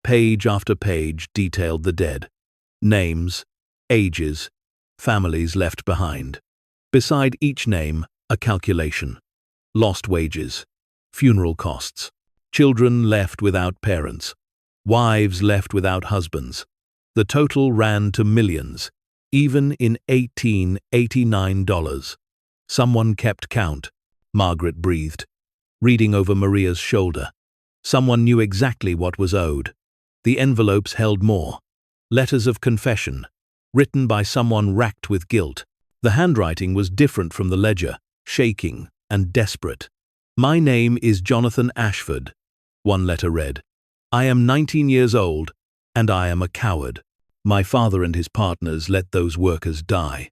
Page after page detailed the dead. Names, ages, families left behind. Beside each name, a calculation. Lost wages, funeral costs, children left without parents, wives left without husbands. The total ran to millions, even in $1889. Someone kept count, Margaret breathed, reading over Maria's shoulder. Someone knew exactly what was owed. The envelopes held more. Letters of confession, written by someone racked with guilt. The handwriting was different from the ledger, shaking and desperate. "My name is Jonathan Ashford," one letter read. "I am 19 years old, and I am a coward. My father and his partners let those workers die.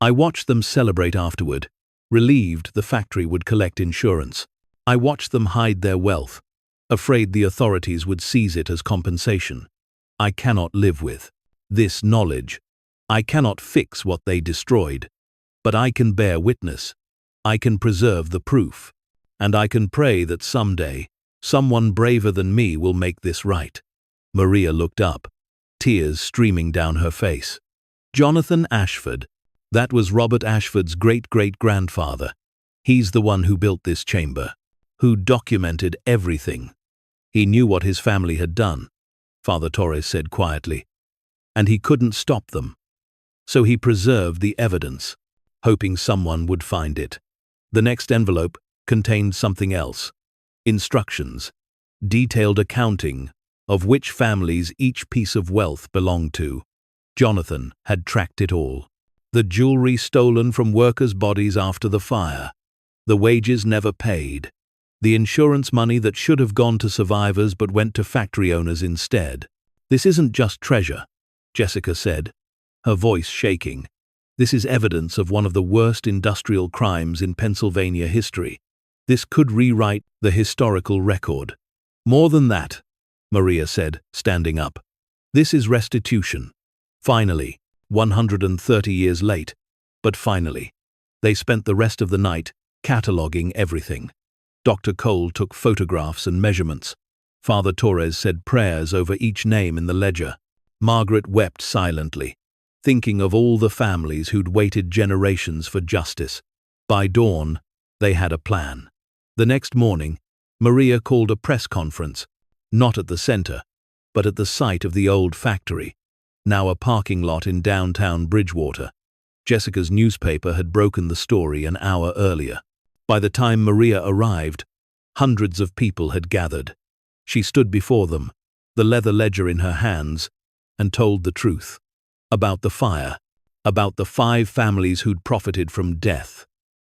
I watched them celebrate afterward, relieved the factory would collect insurance. I watched them hide their wealth, afraid the authorities would seize it as compensation. I cannot live with this knowledge. I cannot fix what they destroyed, but I can bear witness. I can preserve the proof, and I can pray that someday, someone braver than me will make this right." Maria looked up, tears streaming down her face. Jonathan Ashford. That was Robert Ashford's great-great-grandfather. He's the one who built this chamber, who documented everything. He knew what his family had done, Father Torres said quietly, and he couldn't stop them. So he preserved the evidence, hoping someone would find it. The next envelope contained something else. Instructions, detailed accounting of which families each piece of wealth belonged to. Jonathan had tracked it all. The jewelry stolen from workers' bodies after the fire, the wages never paid, the insurance money that should have gone to survivors but went to factory owners instead. "This isn't just treasure," Jessica said, her voice shaking. "This is evidence of one of the worst industrial crimes in Pennsylvania history. This could rewrite the historical record." "More than that," Maria said, standing up. "This is restitution. Finally, 130 years late, but finally." They spent the rest of the night cataloging everything. Dr. Cole took photographs and measurements. Father Torres said prayers over each name in the ledger. Margaret wept silently, thinking of all the families who'd waited generations for justice. By dawn, they had a plan. The next morning, Maria called a press conference, not at the center, but at the site of the old factory, now a parking lot in downtown Bridgewater. Jessica's newspaper had broken the story an hour earlier. By the time Maria arrived, hundreds of people had gathered. She stood before them, the leather ledger in her hands, and told the truth. About the fire, about the 5 families who'd profited from death,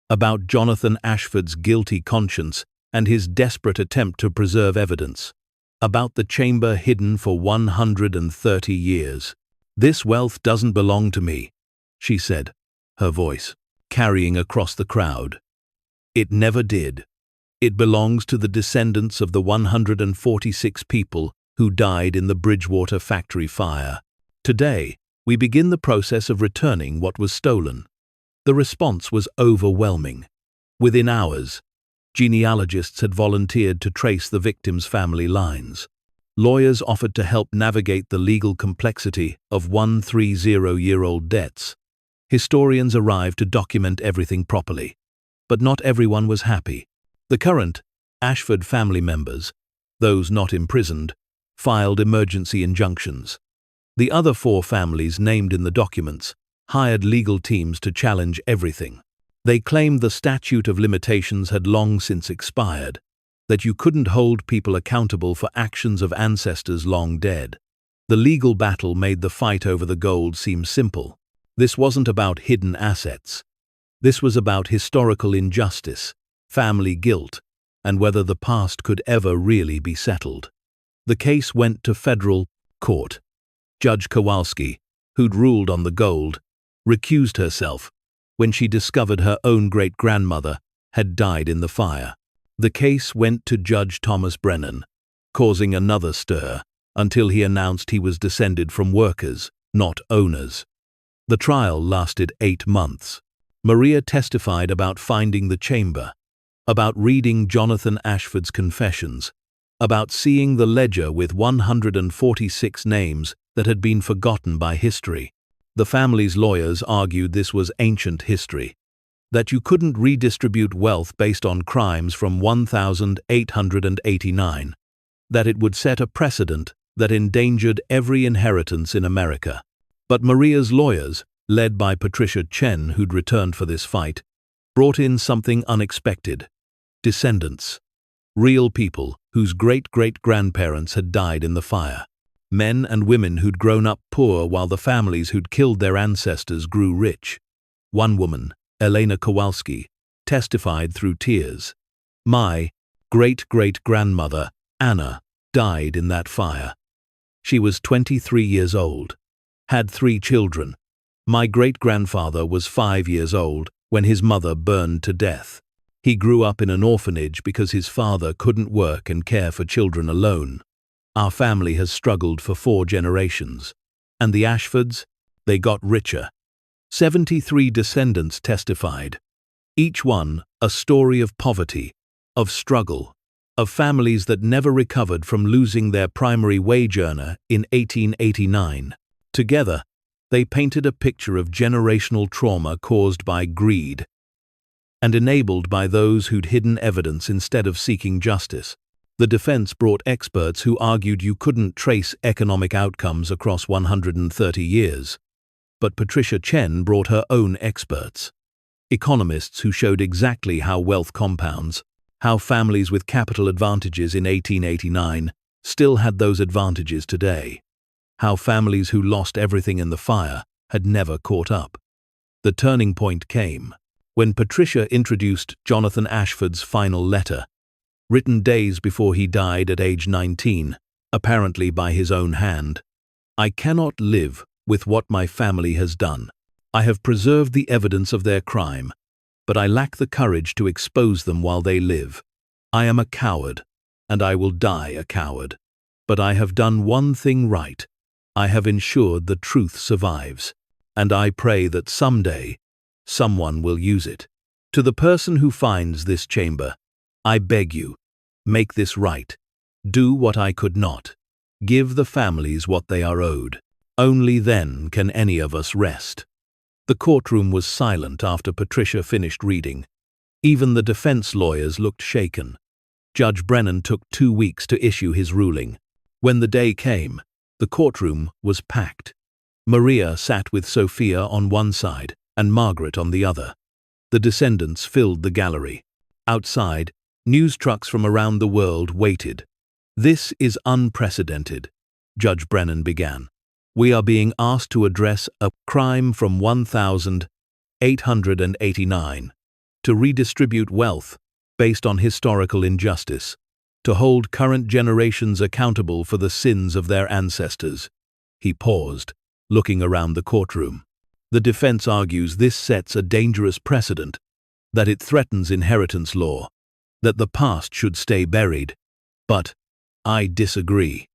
about Jonathan Ashford's guilty conscience and his desperate attempt to preserve evidence, about the chamber hidden for 130 years. "This wealth doesn't belong to me," she said, her voice carrying across the crowd. "It never did. It belongs to the descendants of the 146 people who died in the Bridgewater factory fire. Today, we begin the process of returning what was stolen." The response was overwhelming. Within hours, genealogists had volunteered to trace the victims' family lines. Lawyers offered to help navigate the legal complexity of 130-year-old debts. Historians arrived to document everything properly. But not everyone was happy. The current Ashford family members, those not imprisoned, filed emergency injunctions. The other 4 families named in the documents hired legal teams to challenge everything. They claimed the statute of limitations had long since expired, that you couldn't hold people accountable for actions of ancestors long dead. The legal battle made the fight over the gold seem simple. This wasn't about hidden assets. This was about historical injustice, family guilt, and whether the past could ever really be settled. The case went to federal court. Judge Kowalski, who'd ruled on the gold, recused herself when she discovered her own great-grandmother had died in the fire. The case went to Judge Thomas Brennan, causing another stir until he announced he was descended from workers, not owners. The trial lasted 8 months. Maria testified about finding the chamber, about reading Jonathan Ashford's confessions, about seeing the ledger with 146 names that had been forgotten by history. The family's lawyers argued this was ancient history, that you couldn't redistribute wealth based on crimes from 1889, that it would set a precedent that endangered every inheritance in America. But Maria's lawyers, led by Patricia Chen, who'd returned for this fight, brought in something unexpected: descendants, real people whose great-great-grandparents had died in the fire. Men and women who'd grown up poor while the families who'd killed their ancestors grew rich. One woman, Elena Kowalski, testified through tears. "My great-great-grandmother, Anna, died in that fire. She was 23 years old, had 3 children. My great-grandfather was 5 years old when his mother burned to death. He grew up in an orphanage because his father couldn't work and care for children alone. Our family has struggled for 4 generations. And the Ashfords? They got richer." 73 descendants testified. Each one a story of poverty, of struggle, of families that never recovered from losing their primary wage earner in 1889. Together, they painted a picture of generational trauma caused by greed and enabled by those who'd hidden evidence instead of seeking justice. The defense brought experts who argued you couldn't trace economic outcomes across 130 years. But Patricia Chen brought her own experts. Economists who showed exactly how wealth compounds, how families with capital advantages in 1889 still had those advantages today, how families who lost everything in the fire had never caught up. The turning point came when Patricia introduced Jonathan Ashford's final letter, written days before he died at age 19, apparently by his own hand. "I cannot live with what my family has done. I have preserved the evidence of their crime, but I lack the courage to expose them while they live. I am a coward, and I will die a coward. But I have done one thing right. I have ensured the truth survives, and I pray that someday someone will use it. To the person who finds this chamber, I beg you, make this right. Do what I could not. Give the families what they are owed. Only then can any of us rest." The courtroom was silent after Patricia finished reading. Even the defense lawyers looked shaken. Judge Brennan took 2 weeks to issue his ruling. When the day came, the courtroom was packed. Maria sat with Sofia on one side and Margaret on the other. The descendants filled the gallery. Outside, news trucks from around the world waited. "This is unprecedented," Judge Brennan began. "We are being asked to address a crime from 1889, to redistribute wealth based on historical injustice, to hold current generations accountable for the sins of their ancestors." He paused, looking around the courtroom. "The defense argues this sets a dangerous precedent, that it threatens inheritance law, that the past should stay buried. But I disagree."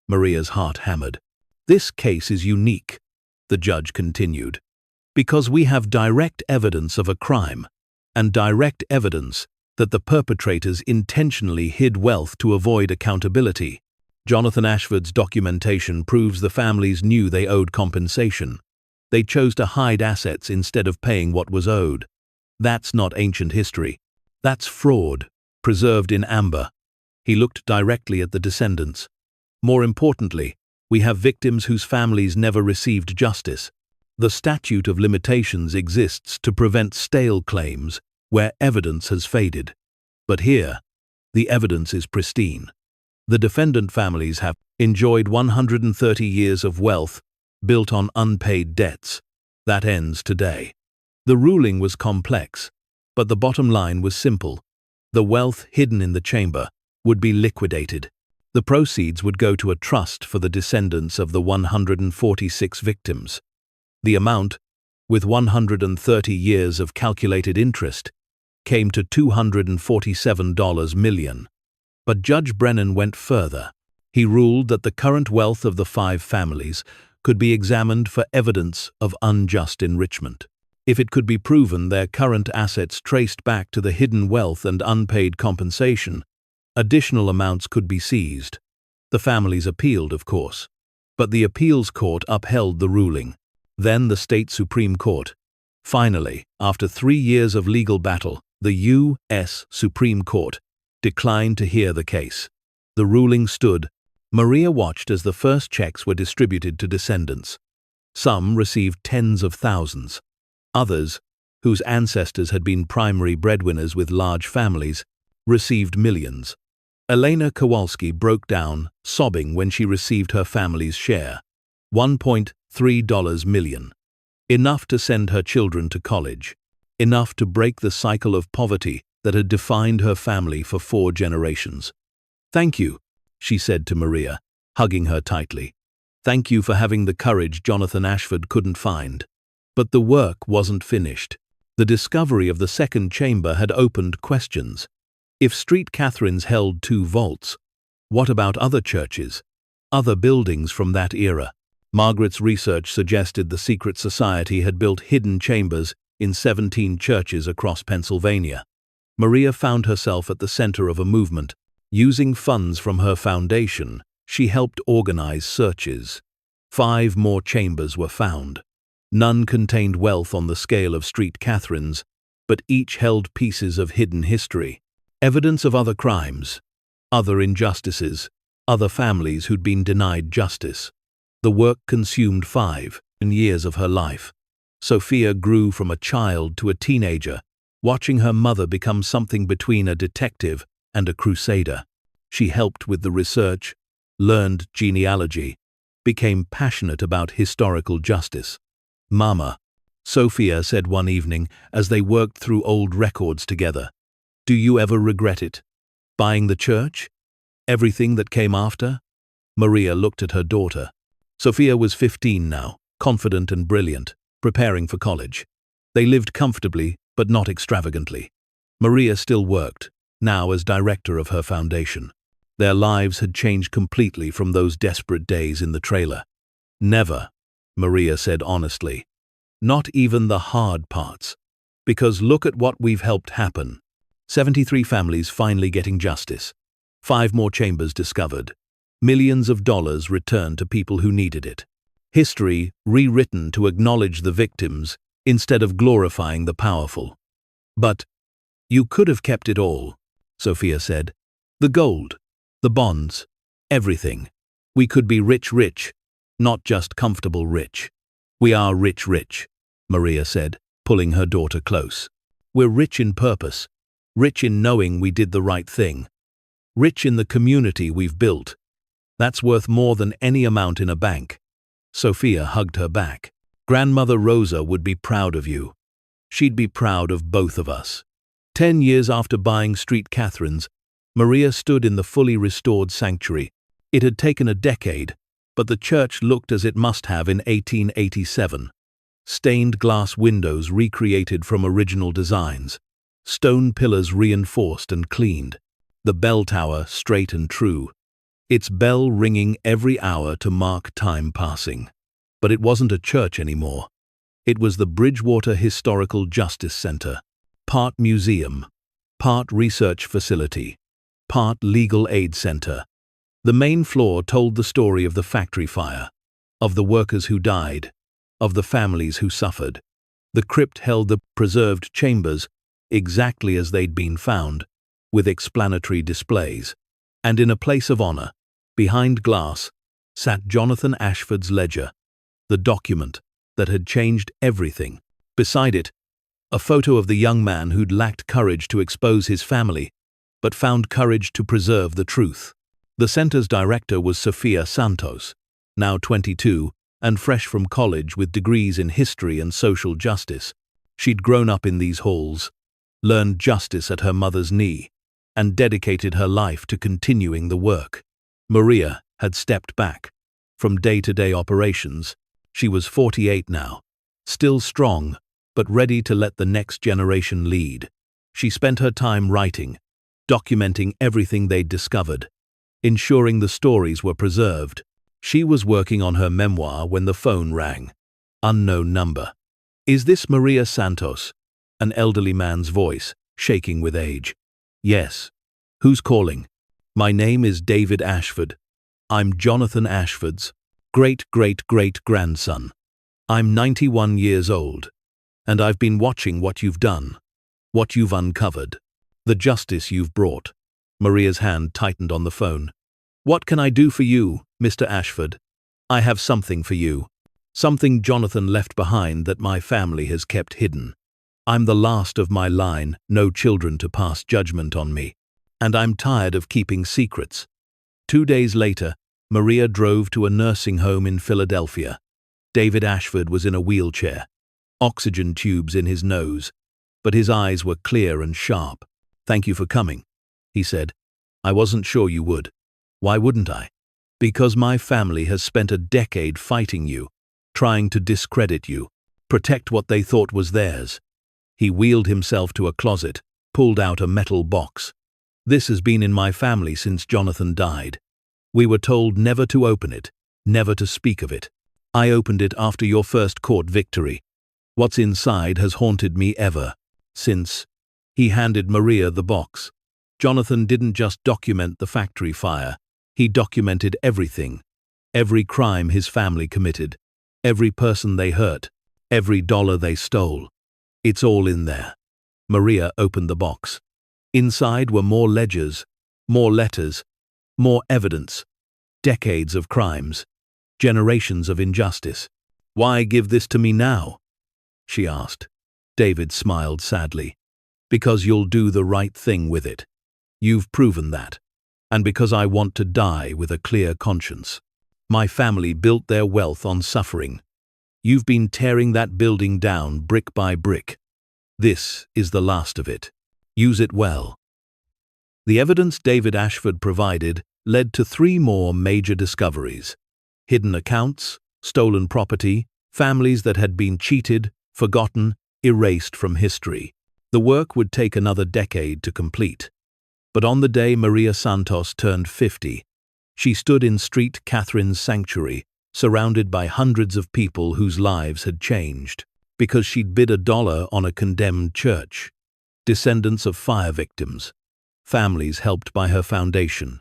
Maria's heart hammered. "This case is unique," the judge continued, "because we have direct evidence of a crime, and direct evidence that the perpetrators intentionally hid wealth to avoid accountability. Jonathan Ashford's documentation proves the families knew they owed compensation. They chose to hide assets instead of paying what was owed. That's not ancient history. That's fraud, preserved in amber." He looked directly at the descendants. "More importantly, we have victims whose families never received justice. The statute of limitations exists to prevent stale claims where evidence has faded. But here, the evidence is pristine. The defendant families have enjoyed 130 years of wealth built on unpaid debts. That ends today." The ruling was complex, but the bottom line was simple. The wealth hidden in the chamber would be liquidated. The proceeds would go to a trust for the descendants of the 146 victims. The amount, with 130 years of calculated interest, came to $247 million. But Judge Brennan went further. He ruled that the current wealth of the 5 families could be examined for evidence of unjust enrichment. If it could be proven their current assets traced back to the hidden wealth and unpaid compensation, additional amounts could be seized. The families appealed, of course, but the appeals court upheld the ruling. Then the state Supreme Court. Finally, after 3 years of legal battle, the U.S. Supreme Court declined to hear the case. The ruling stood. Maria watched as the first checks were distributed to descendants. Some received tens of thousands. Others, whose ancestors had been primary breadwinners with large families, received millions. Elena Kowalski broke down, sobbing when she received her family's share. $1.3 million. Enough to send her children to college. Enough to break the cycle of poverty that had defined her family for 4 generations. "Thank you," she said to Maria, hugging her tightly. "Thank you for having the courage Jonathan Ashford couldn't find." But the work wasn't finished. The discovery of the second chamber had opened questions. If St. Catherine's held 2 vaults, what about other churches, other buildings from that era? Margaret's research suggested the secret society had built hidden chambers in 17 churches across Pennsylvania. Maria found herself at the center of a movement. Using funds from her foundation, she helped organize searches. 5 more chambers were found. None contained wealth on the scale of St. Catherine's, but each held pieces of hidden history. Evidence of other crimes, other injustices, other families who'd been denied justice. The work consumed 5 years of her life. Sofia grew from a child to a teenager, watching her mother become something between a detective and a crusader. She helped with the research, learned genealogy, became passionate about historical justice. "Mama," Sofia said one evening as they worked through old records together, "do you ever regret it? Buying the church? Everything that came after?" Maria looked at her daughter. Sofia was 15 now, confident and brilliant, preparing for college. They lived comfortably, but not extravagantly. Maria still worked, now as director of her foundation. Their lives had changed completely from those desperate days in the trailer. "Never," Maria said honestly. "Not even the hard parts. Because look at what we've helped happen. 73 families finally getting justice. 5 more chambers discovered. Millions of dollars returned to people who needed it. History rewritten to acknowledge the victims instead of glorifying the powerful." "But you could have kept it all," Sofia said. "The gold, the bonds, everything. We could be rich, not just comfortable rich." "We are rich," Maria said, pulling her daughter close. "We're rich in purpose, rich in knowing we did the right thing, rich in the community we've built. That's worth more than any amount in a bank." Sofia hugged her back. "Grandmother Rosa would be proud of you. She'd be proud of both of us." 10 years after buying St. Catherine's, Maria stood in the fully restored sanctuary. It had taken a decade, but the church looked as it must have in 1887. Stained glass windows recreated from original designs, stone pillars reinforced and cleaned, the bell tower straight and true, its bell ringing every hour to mark time passing. But it wasn't a church anymore. It was the Bridgewater Historical Justice Center, part museum, part research facility, part legal aid center. The main floor told the story of the factory fire, of the workers who died, of the families who suffered. The crypt held the preserved chambers exactly as they'd been found, with explanatory displays. And in a place of honor, behind glass, sat Jonathan Ashford's ledger, the document that had changed everything. Beside it, a photo of the young man who'd lacked courage to expose his family, but found courage to preserve the truth. The center's director was Sofia Santos, now 22, and fresh from college with degrees in history and social justice. She'd grown up in these halls, learned justice at her mother's knee, and dedicated her life to continuing the work. Maria had stepped back from day-to-day operations. She was 48 now, still strong, but ready to let the next generation lead. She spent her time writing, documenting everything they'd discovered, ensuring the stories were preserved. She was working on her memoir when the phone rang. Unknown number. "Is this Maria Santos?" An elderly man's voice, shaking with age. "Yes. Who's calling?" "My name is David Ashford. I'm Jonathan Ashford's great-great-great-grandson. I'm 91 years old, and I've been watching what you've done, what you've uncovered, the justice you've brought." Maria's hand tightened on the phone. "What can I do for you, Mr. Ashford? I have something for you. Something Jonathan left behind that my family has kept hidden. I'm the last of my line, no children to pass judgment on me. And I'm tired of keeping secrets. 2 days later, Maria drove to a nursing home in Philadelphia. David Ashford was in a wheelchair, oxygen tubes in his nose, but his eyes were clear and sharp. "Thank you for coming," he said. "I wasn't sure you would." "Why wouldn't I?" "Because my family has spent a decade fighting you, trying to discredit you, protect what they thought was theirs." He wheeled himself to a closet, pulled out a metal box. "This has been in my family since Jonathan died. We were told never to open it, never to speak of it. I opened it after your first court victory. What's inside has haunted me ever since." He handed Maria the box. Jonathan didn't just document the factory fire. He documented everything. Every crime his family committed. Every person they hurt. Every dollar they stole. It's all in there. Maria opened the box. Inside were more ledgers, more letters, more evidence. Decades of crimes. Generations of injustice. "Why give this to me now?" she asked. David smiled sadly. "Because you'll do the right thing with it. You've proven that. And because I want to die with a clear conscience. My family built their wealth on suffering. You've been tearing that building down brick by brick. This is the last of it. Use it well." The evidence David Ashford provided led to 3 more major discoveries: hidden accounts, stolen property, families that had been cheated, forgotten, erased from history. The work would take another decade to complete. But on the day Maria Santos turned 50, she stood in Street Catherine's sanctuary, surrounded by hundreds of people whose lives had changed, because she'd bid $1 on a condemned church. Descendants of fire victims, families helped by her foundation,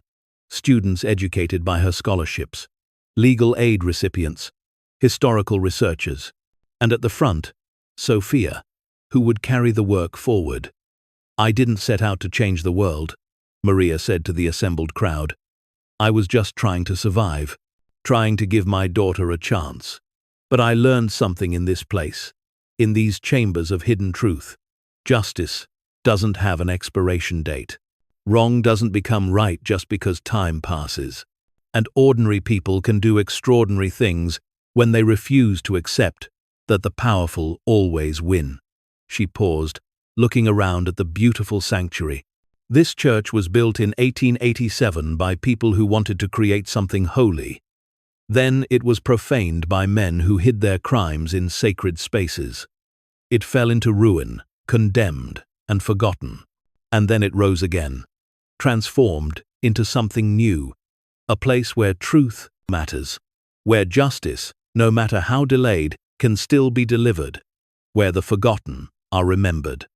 students educated by her scholarships, legal aid recipients, historical researchers, and at the front, Sofia, who would carry the work forward. "I didn't set out to change the world," Maria said to the assembled crowd. "I was just trying to survive, trying to give my daughter a chance. But I learned something in this place, in these chambers of hidden truth. Justice doesn't have an expiration date. Wrong doesn't become right just because time passes. And ordinary people can do extraordinary things when they refuse to accept that the powerful always win." She paused, looking around at the beautiful sanctuary. This church was built in 1887 by people who wanted to create something holy. Then it was profaned by men who hid their crimes in sacred spaces. It fell into ruin, condemned, and forgotten. And then it rose again, transformed into something new, a place where truth matters, where justice, no matter how delayed, can still be delivered, where the forgotten are remembered.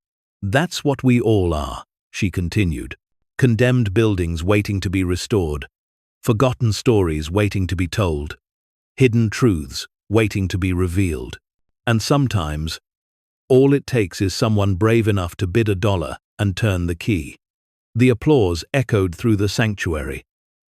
"That's what we all are," she continued. "Condemned buildings waiting to be restored, forgotten stories waiting to be told, hidden truths waiting to be revealed. And sometimes, all it takes is someone brave enough to bid $1 and turn the key." The applause echoed through the sanctuary,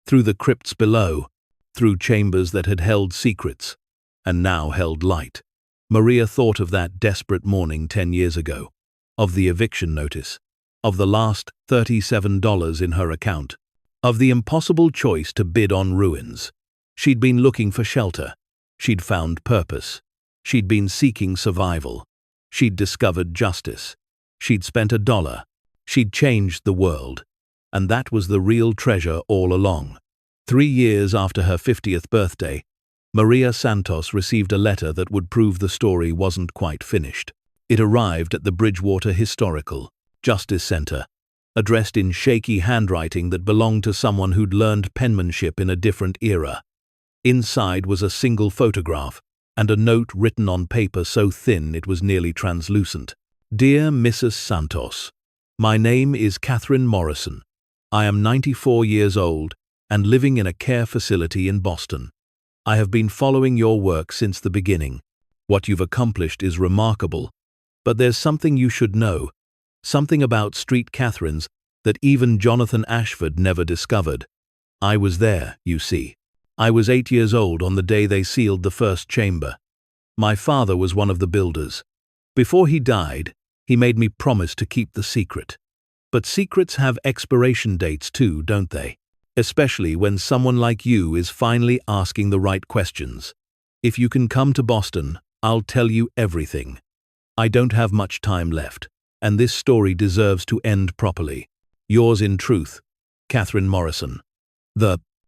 through the crypts below, through chambers that had held secrets, and now held light. Maria thought of that desperate morning 10 years ago, of the eviction notice, of the last $37 in her account, of the impossible choice to bid on ruins. She'd been looking for shelter. She'd found purpose. She'd been seeking survival. She'd discovered justice. She'd spent $1. She'd changed the world. And that was the real treasure all along. 3 years after her 50th birthday, Maria Santos received a letter that would prove the story wasn't quite finished. It arrived at the Bridgewater Historical Justice Center, addressed in shaky handwriting that belonged to someone who'd learned penmanship in a different era. Inside was a single photograph and a note written on paper so thin it was nearly translucent. "Dear Mrs. Santos, my name is Catherine Morrison. I am 94 years old and living in a care facility in Boston. I have been following your work since the beginning. What you've accomplished is remarkable, but there's something you should know, something about Street Catherine's that even Jonathan Ashford never discovered. I was there, you see. I was 8 years old on the day they sealed the first chamber. My father was one of the builders. Before he died, he made me promise to keep the secret. But secrets have expiration dates too, don't they? Especially when someone like you is finally asking the right questions. If you can come to Boston, I'll tell you everything. I don't have much time left, and this story deserves to end properly. Yours in truth, Catherine Morrison.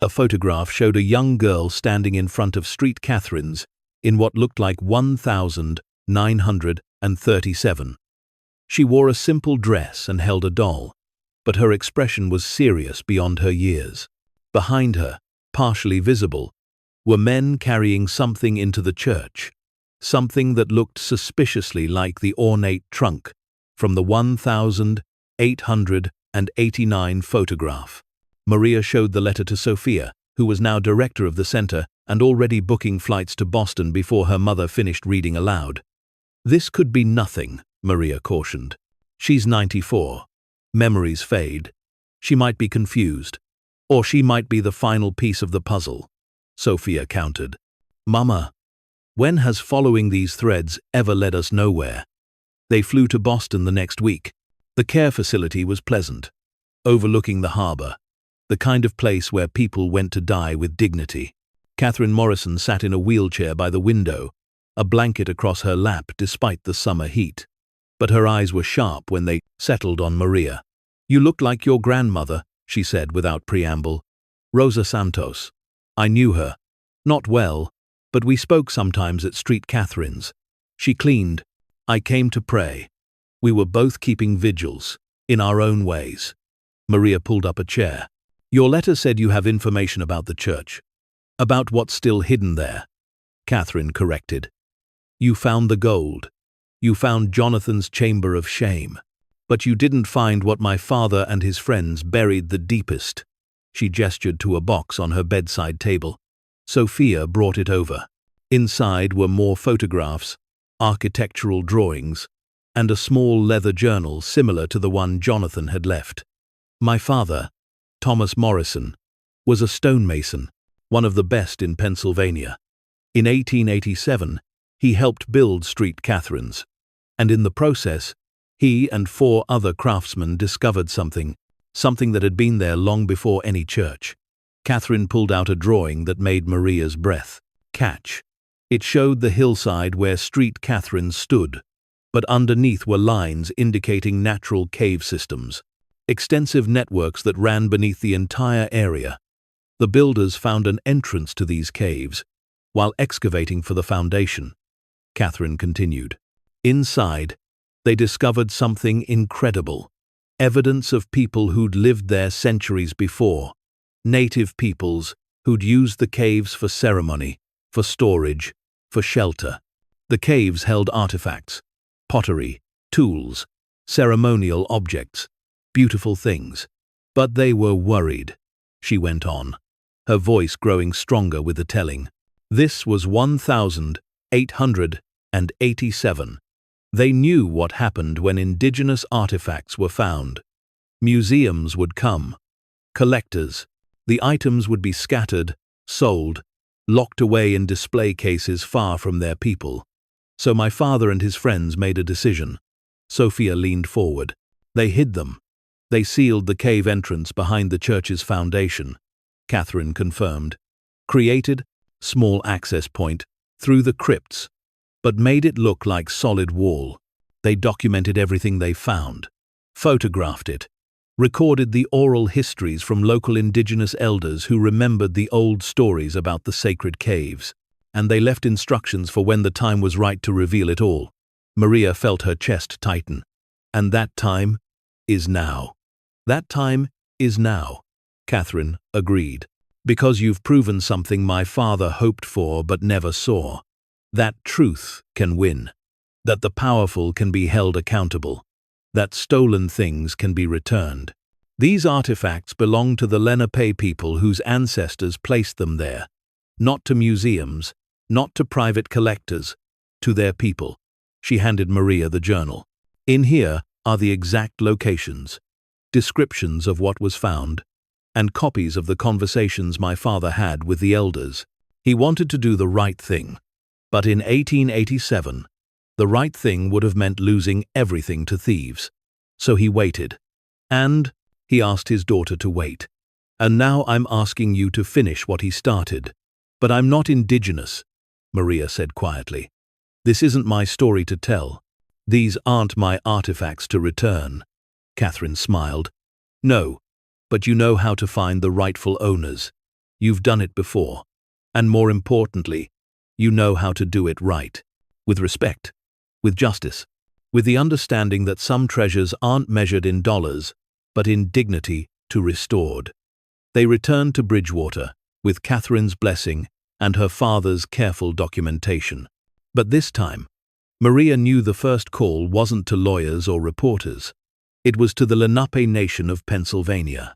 A photograph showed a young girl standing in front of Street Catherine's in what looked like 1937. She wore a simple dress and held a doll, but her expression was serious beyond her years. Behind her, partially visible, were men carrying something into the church, something that looked suspiciously like the ornate trunk from the 1889 photograph. Maria showed the letter to Sofia, who was now director of the center and already booking flights to Boston before her mother finished reading aloud. This could be nothing, Maria cautioned. She's 94. Memories fade. She might be confused. Or she might be the final piece of the puzzle. Sofia countered. Mama, when has following these threads ever led us nowhere? They flew to Boston the next week. The care facility was pleasant, overlooking the harbor, the kind of place where people went to die with dignity. Catherine Morrison sat in a wheelchair by the window, a blanket across her lap despite the summer heat. But her eyes were sharp when they settled on Maria. You look like your grandmother, she said without preamble. Rosa Santos. I knew her. Not well, but we spoke sometimes at Street Catherine's. She cleaned. I came to pray. We were both keeping vigils, in our own ways. Maria pulled up a chair. Your letter said you have information about the church. About what's still hidden there. Catherine corrected. You found the gold. You found Jonathan's chamber of shame. But you didn't find what my father and his friends buried the deepest. She gestured to a box on her bedside table. Sofia brought it over. Inside were more photographs, architectural drawings, and a small leather journal similar to the one Jonathan had left. My father, Thomas Morrison, was a stonemason, one of the best in Pennsylvania. In 1887, he helped build Street Catherine's, and in the process, he and 4 other craftsmen discovered something that had been there long before any church. Catherine pulled out a drawing that made Maria's breath catch. It showed the hillside where Street Catherine's stood, but underneath were lines indicating natural cave systems. Extensive networks that ran beneath the entire area. The builders found an entrance to these caves while excavating for the foundation. Catherine continued. Inside, they discovered something incredible. Evidence of people who'd lived there centuries before. Native peoples who'd used the caves for ceremony, for storage, for shelter. The caves held artifacts, pottery, tools, ceremonial objects. Beautiful things. But they were worried, she went on, her voice growing stronger with the telling. This was 1887. They knew what happened when indigenous artifacts were found. Museums would come. Collectors. The items would be scattered, sold, locked away in display cases far from their people. So my father and his friends made a decision. Sofia leaned forward. They hid them. They sealed the cave entrance behind the church's foundation, Catherine confirmed. Created, small access point, through the crypts, but made it look like solid wall. They documented everything they found, photographed it, recorded the oral histories from local indigenous elders who remembered the old stories about the sacred caves, and they left instructions for when the time was right to reveal it all. Maria felt her chest tighten. And that time is now. That time is now, Catherine agreed. Because you've proven something my father hoped for but never saw. That truth can win. That the powerful can be held accountable. That stolen things can be returned. These artifacts belong to the Lenape people whose ancestors placed them there. Not to museums, not to private collectors, to their people. She handed Maria the journal. In here are the exact locations, descriptions of what was found, and copies of the conversations my father had with the elders. He wanted to do the right thing. But in 1887, the right thing would have meant losing everything to thieves. So he waited. And he asked his daughter to wait. And now I'm asking you to finish what he started. But I'm not indigenous, Maria said quietly. This isn't my story to tell. These aren't my artifacts to return. Catherine smiled. No, but you know how to find the rightful owners. You've done it before. And more importantly, you know how to do it right. With respect. With justice. With the understanding that some treasures aren't measured in dollars, but in dignity to restored. They returned to Bridgewater, with Catherine's blessing and her father's careful documentation. But this time, Maria knew the first call wasn't to lawyers or reporters. It was to the Lenape Nation of Pennsylvania.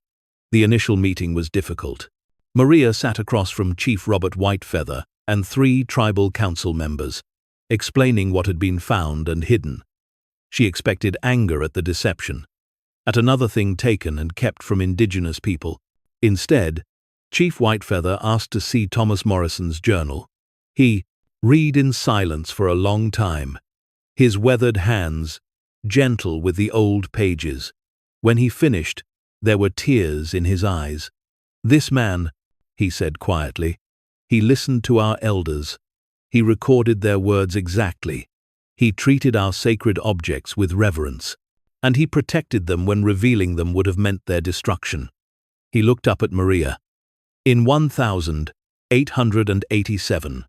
The initial meeting was difficult. Maria sat across from Chief Robert Whitefeather and 3 tribal council members, explaining what had been found and hidden. She expected anger at the deception, at another thing taken and kept from indigenous people. Instead, Chief Whitefeather asked to see Thomas Morrison's journal. He read in silence for a long time, his weathered hands gentle with the old pages. When he finished, there were tears in his eyes. This man, he said quietly, he listened to our elders. He recorded their words exactly. He treated our sacred objects with reverence, and he protected them when revealing them would have meant their destruction. He looked up at Maria. In 1887,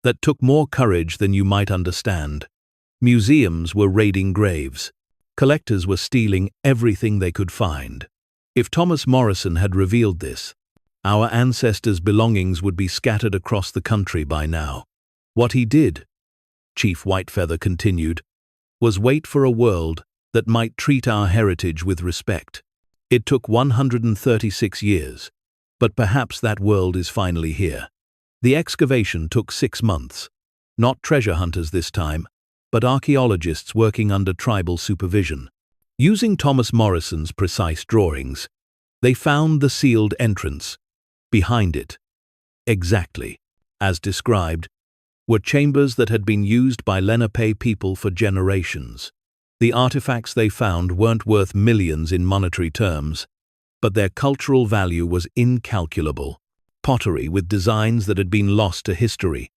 that took more courage than you might understand. Museums were raiding graves. Collectors were stealing everything they could find. If Thomas Morrison had revealed this, our ancestors' belongings would be scattered across the country by now. What he did, Chief Whitefeather continued, was wait for a world that might treat our heritage with respect. It took 136 years, but perhaps that world is finally here. The excavation took 6 months. Not treasure hunters this time, but archaeologists working under tribal supervision. Using Thomas Morrison's precise drawings, they found the sealed entrance. Behind it, exactly as described, were chambers that had been used by Lenape people for generations. The artifacts they found weren't worth millions in monetary terms, but their cultural value was incalculable. Pottery with designs that had been lost to history.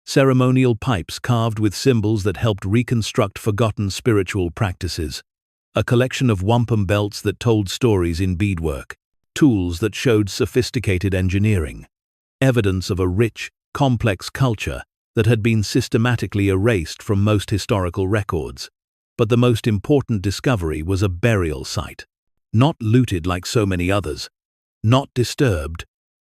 Ceremonial pipes carved with symbols that helped reconstruct forgotten spiritual practices. A collection of wampum belts that told stories in beadwork. Tools that showed sophisticated engineering. Evidence of a rich, complex culture that had been systematically erased from most historical records. But the most important discovery was a burial site. Not looted like so many others. Not disturbed.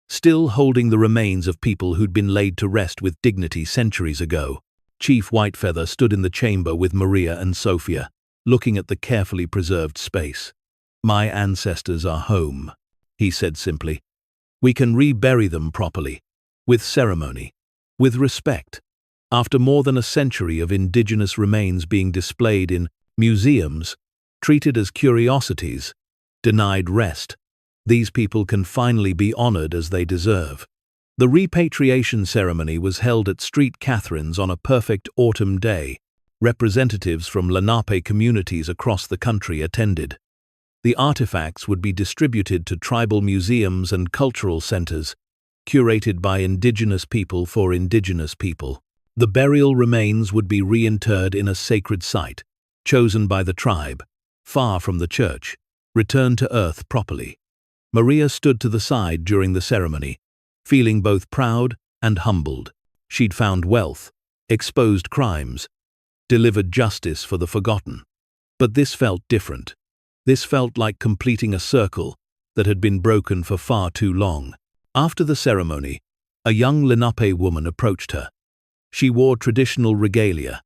Still holding the remains of people who'd been laid to rest with dignity centuries ago. Chief Whitefeather stood in the chamber with Maria and Sofia, looking at the carefully preserved space. My ancestors are home, he said simply. We can rebury them properly, with ceremony, with respect. After more than a century of indigenous remains being displayed in museums, treated as curiosities, denied rest, these people can finally be honored as they deserve. The repatriation ceremony was held at Street Catherine's on a perfect autumn day. Representatives from Lenape communities across the country attended. The artifacts would be distributed to tribal museums and cultural centers, curated by indigenous people for indigenous people. The burial remains would be reinterred in a sacred site, chosen by the tribe, far from the church, returned to earth properly. Maria stood to the side during the ceremony, feeling both proud and humbled. She'd found wealth, exposed crimes, delivered justice for the forgotten. But this felt different. This felt like completing a circle that had been broken for far too long. After the ceremony, a young Lenape woman approached her. She wore traditional regalia,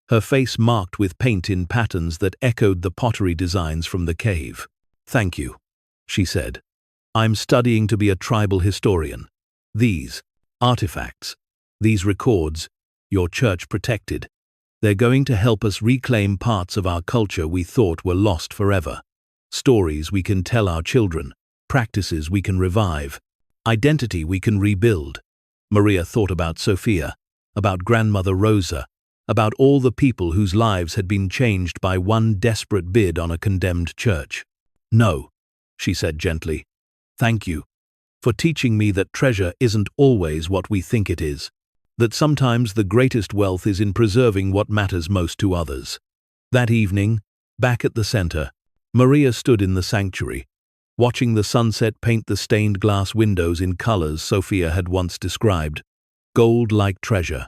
her face marked with paint in patterns that echoed the pottery designs from the cave. Thank you, she said. I'm studying to be a tribal historian. These artifacts, these records, your church protected, they're going to help us reclaim parts of our culture we thought were lost forever. Stories we can tell our children, practices we can revive, identity we can rebuild. Maria thought about Sofia, about grandmother Rosa, about all the people whose lives had been changed by one desperate bid on a condemned church. "No," she said gently. "Thank you for teaching me that treasure isn't always what we think it is, that sometimes the greatest wealth is in preserving what matters most to others." That evening, back at the center, Maria stood in the sanctuary, watching the sunset paint the stained glass windows in colors Sofia had once described: gold like treasure,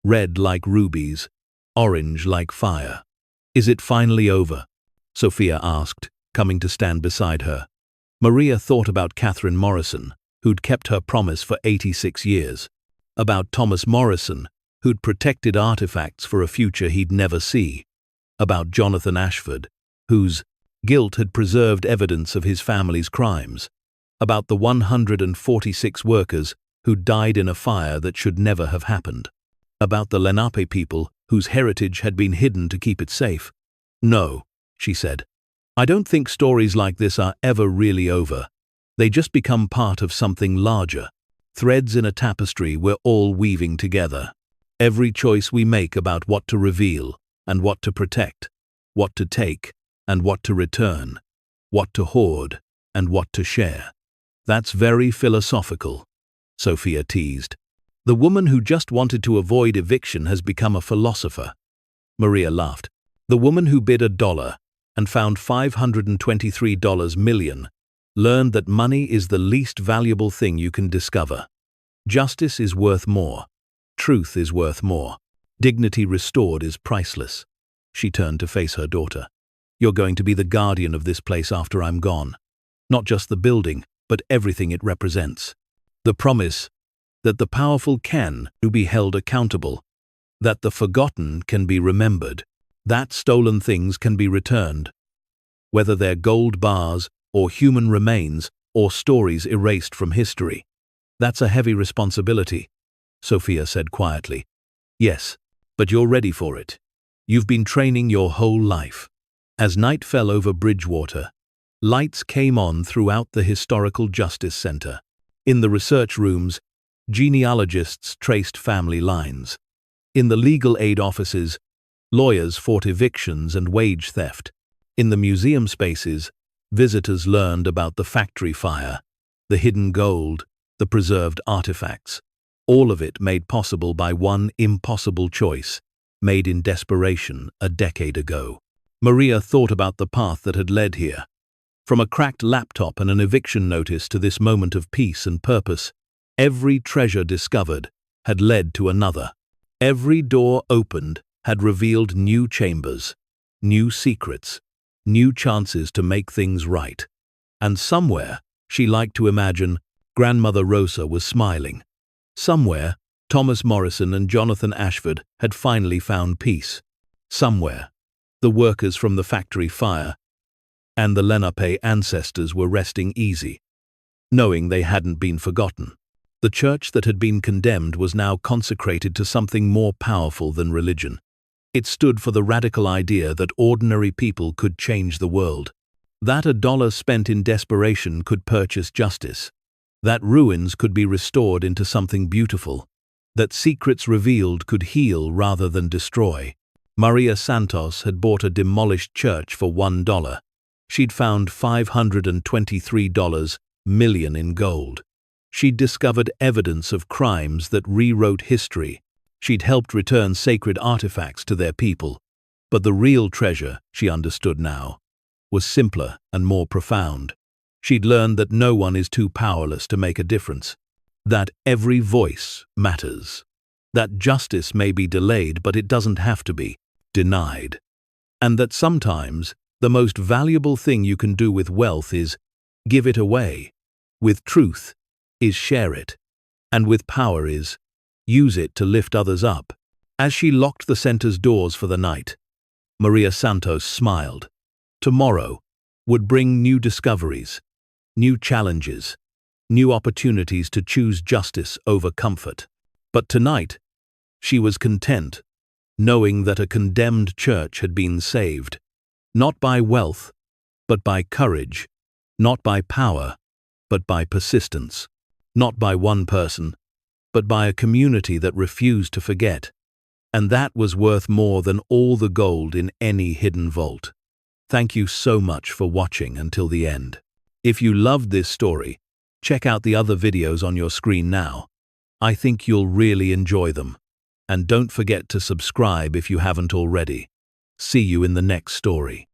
red like rubies, orange like fire. "Is it finally over?" Sofia asked, coming to stand beside her. Maria thought about Catherine Morrison, who'd kept her promise for 86 years, about Thomas Morrison, who'd protected artifacts for a future he'd never see, about Jonathan Ashford, whose guilt had preserved evidence of his family's crimes, about the 146 workers who died in a fire that should never have happened, about the Lenape people whose heritage had been hidden to keep it safe. "No," she said. "I don't think stories like this are ever really over. They just become part of something larger, threads in a tapestry we're all weaving together. Every choice we make about what to reveal and what to protect, what to take and what to return, what to hoard and what to share. That's very philosophical," Sofia teased. "The woman who just wanted to avoid eviction has become a philosopher." Maria laughed. "The woman who bid $1 and found $523 million learned that money is the least valuable thing you can discover. Justice is worth more. Truth is worth more. Dignity restored is priceless." She turned to face her daughter. "You're going to be the guardian of this place after I'm gone. Not just the building, but everything it represents. The promise that the powerful can be held accountable, that the forgotten can be remembered, that stolen things can be returned, whether they're gold bars or human remains or stories erased from history. That's a heavy responsibility," Sofia said quietly. "Yes, but you're ready for it. You've been training your whole life." As night fell over Bridgewater, lights came on throughout the Historical Justice Center. In the research rooms, genealogists traced family lines. In the legal aid offices, lawyers fought evictions and wage theft. In the museum spaces, visitors learned about the factory fire, the hidden gold, the preserved artifacts. All of it made possible by one impossible choice, made in desperation a decade ago. Maria thought about the path that had led here. From a cracked laptop and an eviction notice to this moment of peace and purpose, every treasure discovered had led to another. Every door opened had revealed new chambers, new secrets, new chances to make things right. And somewhere, she liked to imagine, Grandmother Rosa was smiling. Somewhere, Thomas Morrison and Jonathan Ashford had finally found peace. Somewhere, the workers from the factory fire and the Lenape ancestors were resting easy, knowing they hadn't been forgotten. The church that had been condemned was now consecrated to something more powerful than religion. It stood for the radical idea that ordinary people could change the world, that $1 spent in desperation could purchase justice, that ruins could be restored into something beautiful, that secrets revealed could heal rather than destroy. Maria Santos had bought a demolished church for $1. She'd found $523 million in gold. She'd discovered evidence of crimes that rewrote history. She'd helped return sacred artifacts to their people. But the real treasure, she understood now, was simpler and more profound. She'd learned that no one is too powerless to make a difference, that every voice matters, that justice may be delayed but it doesn't have to be denied, and that sometimes the most valuable thing you can do with wealth is give it away, with truth is share it, and with power is use it to lift others up. As she locked the center's doors for the night, Maria Santos smiled. Tomorrow would bring new discoveries, new challenges, new opportunities to choose justice over comfort. But tonight, she was content, knowing that a condemned church had been saved, not by wealth, but by courage, not by power, but by persistence, not by one person, but by a community that refused to forget. And that was worth more than all the gold in any hidden vault. Thank you so much for watching until the end. If you loved this story, check out the other videos on your screen now. I think you'll really enjoy them. And don't forget to subscribe if you haven't already. See you in the next story.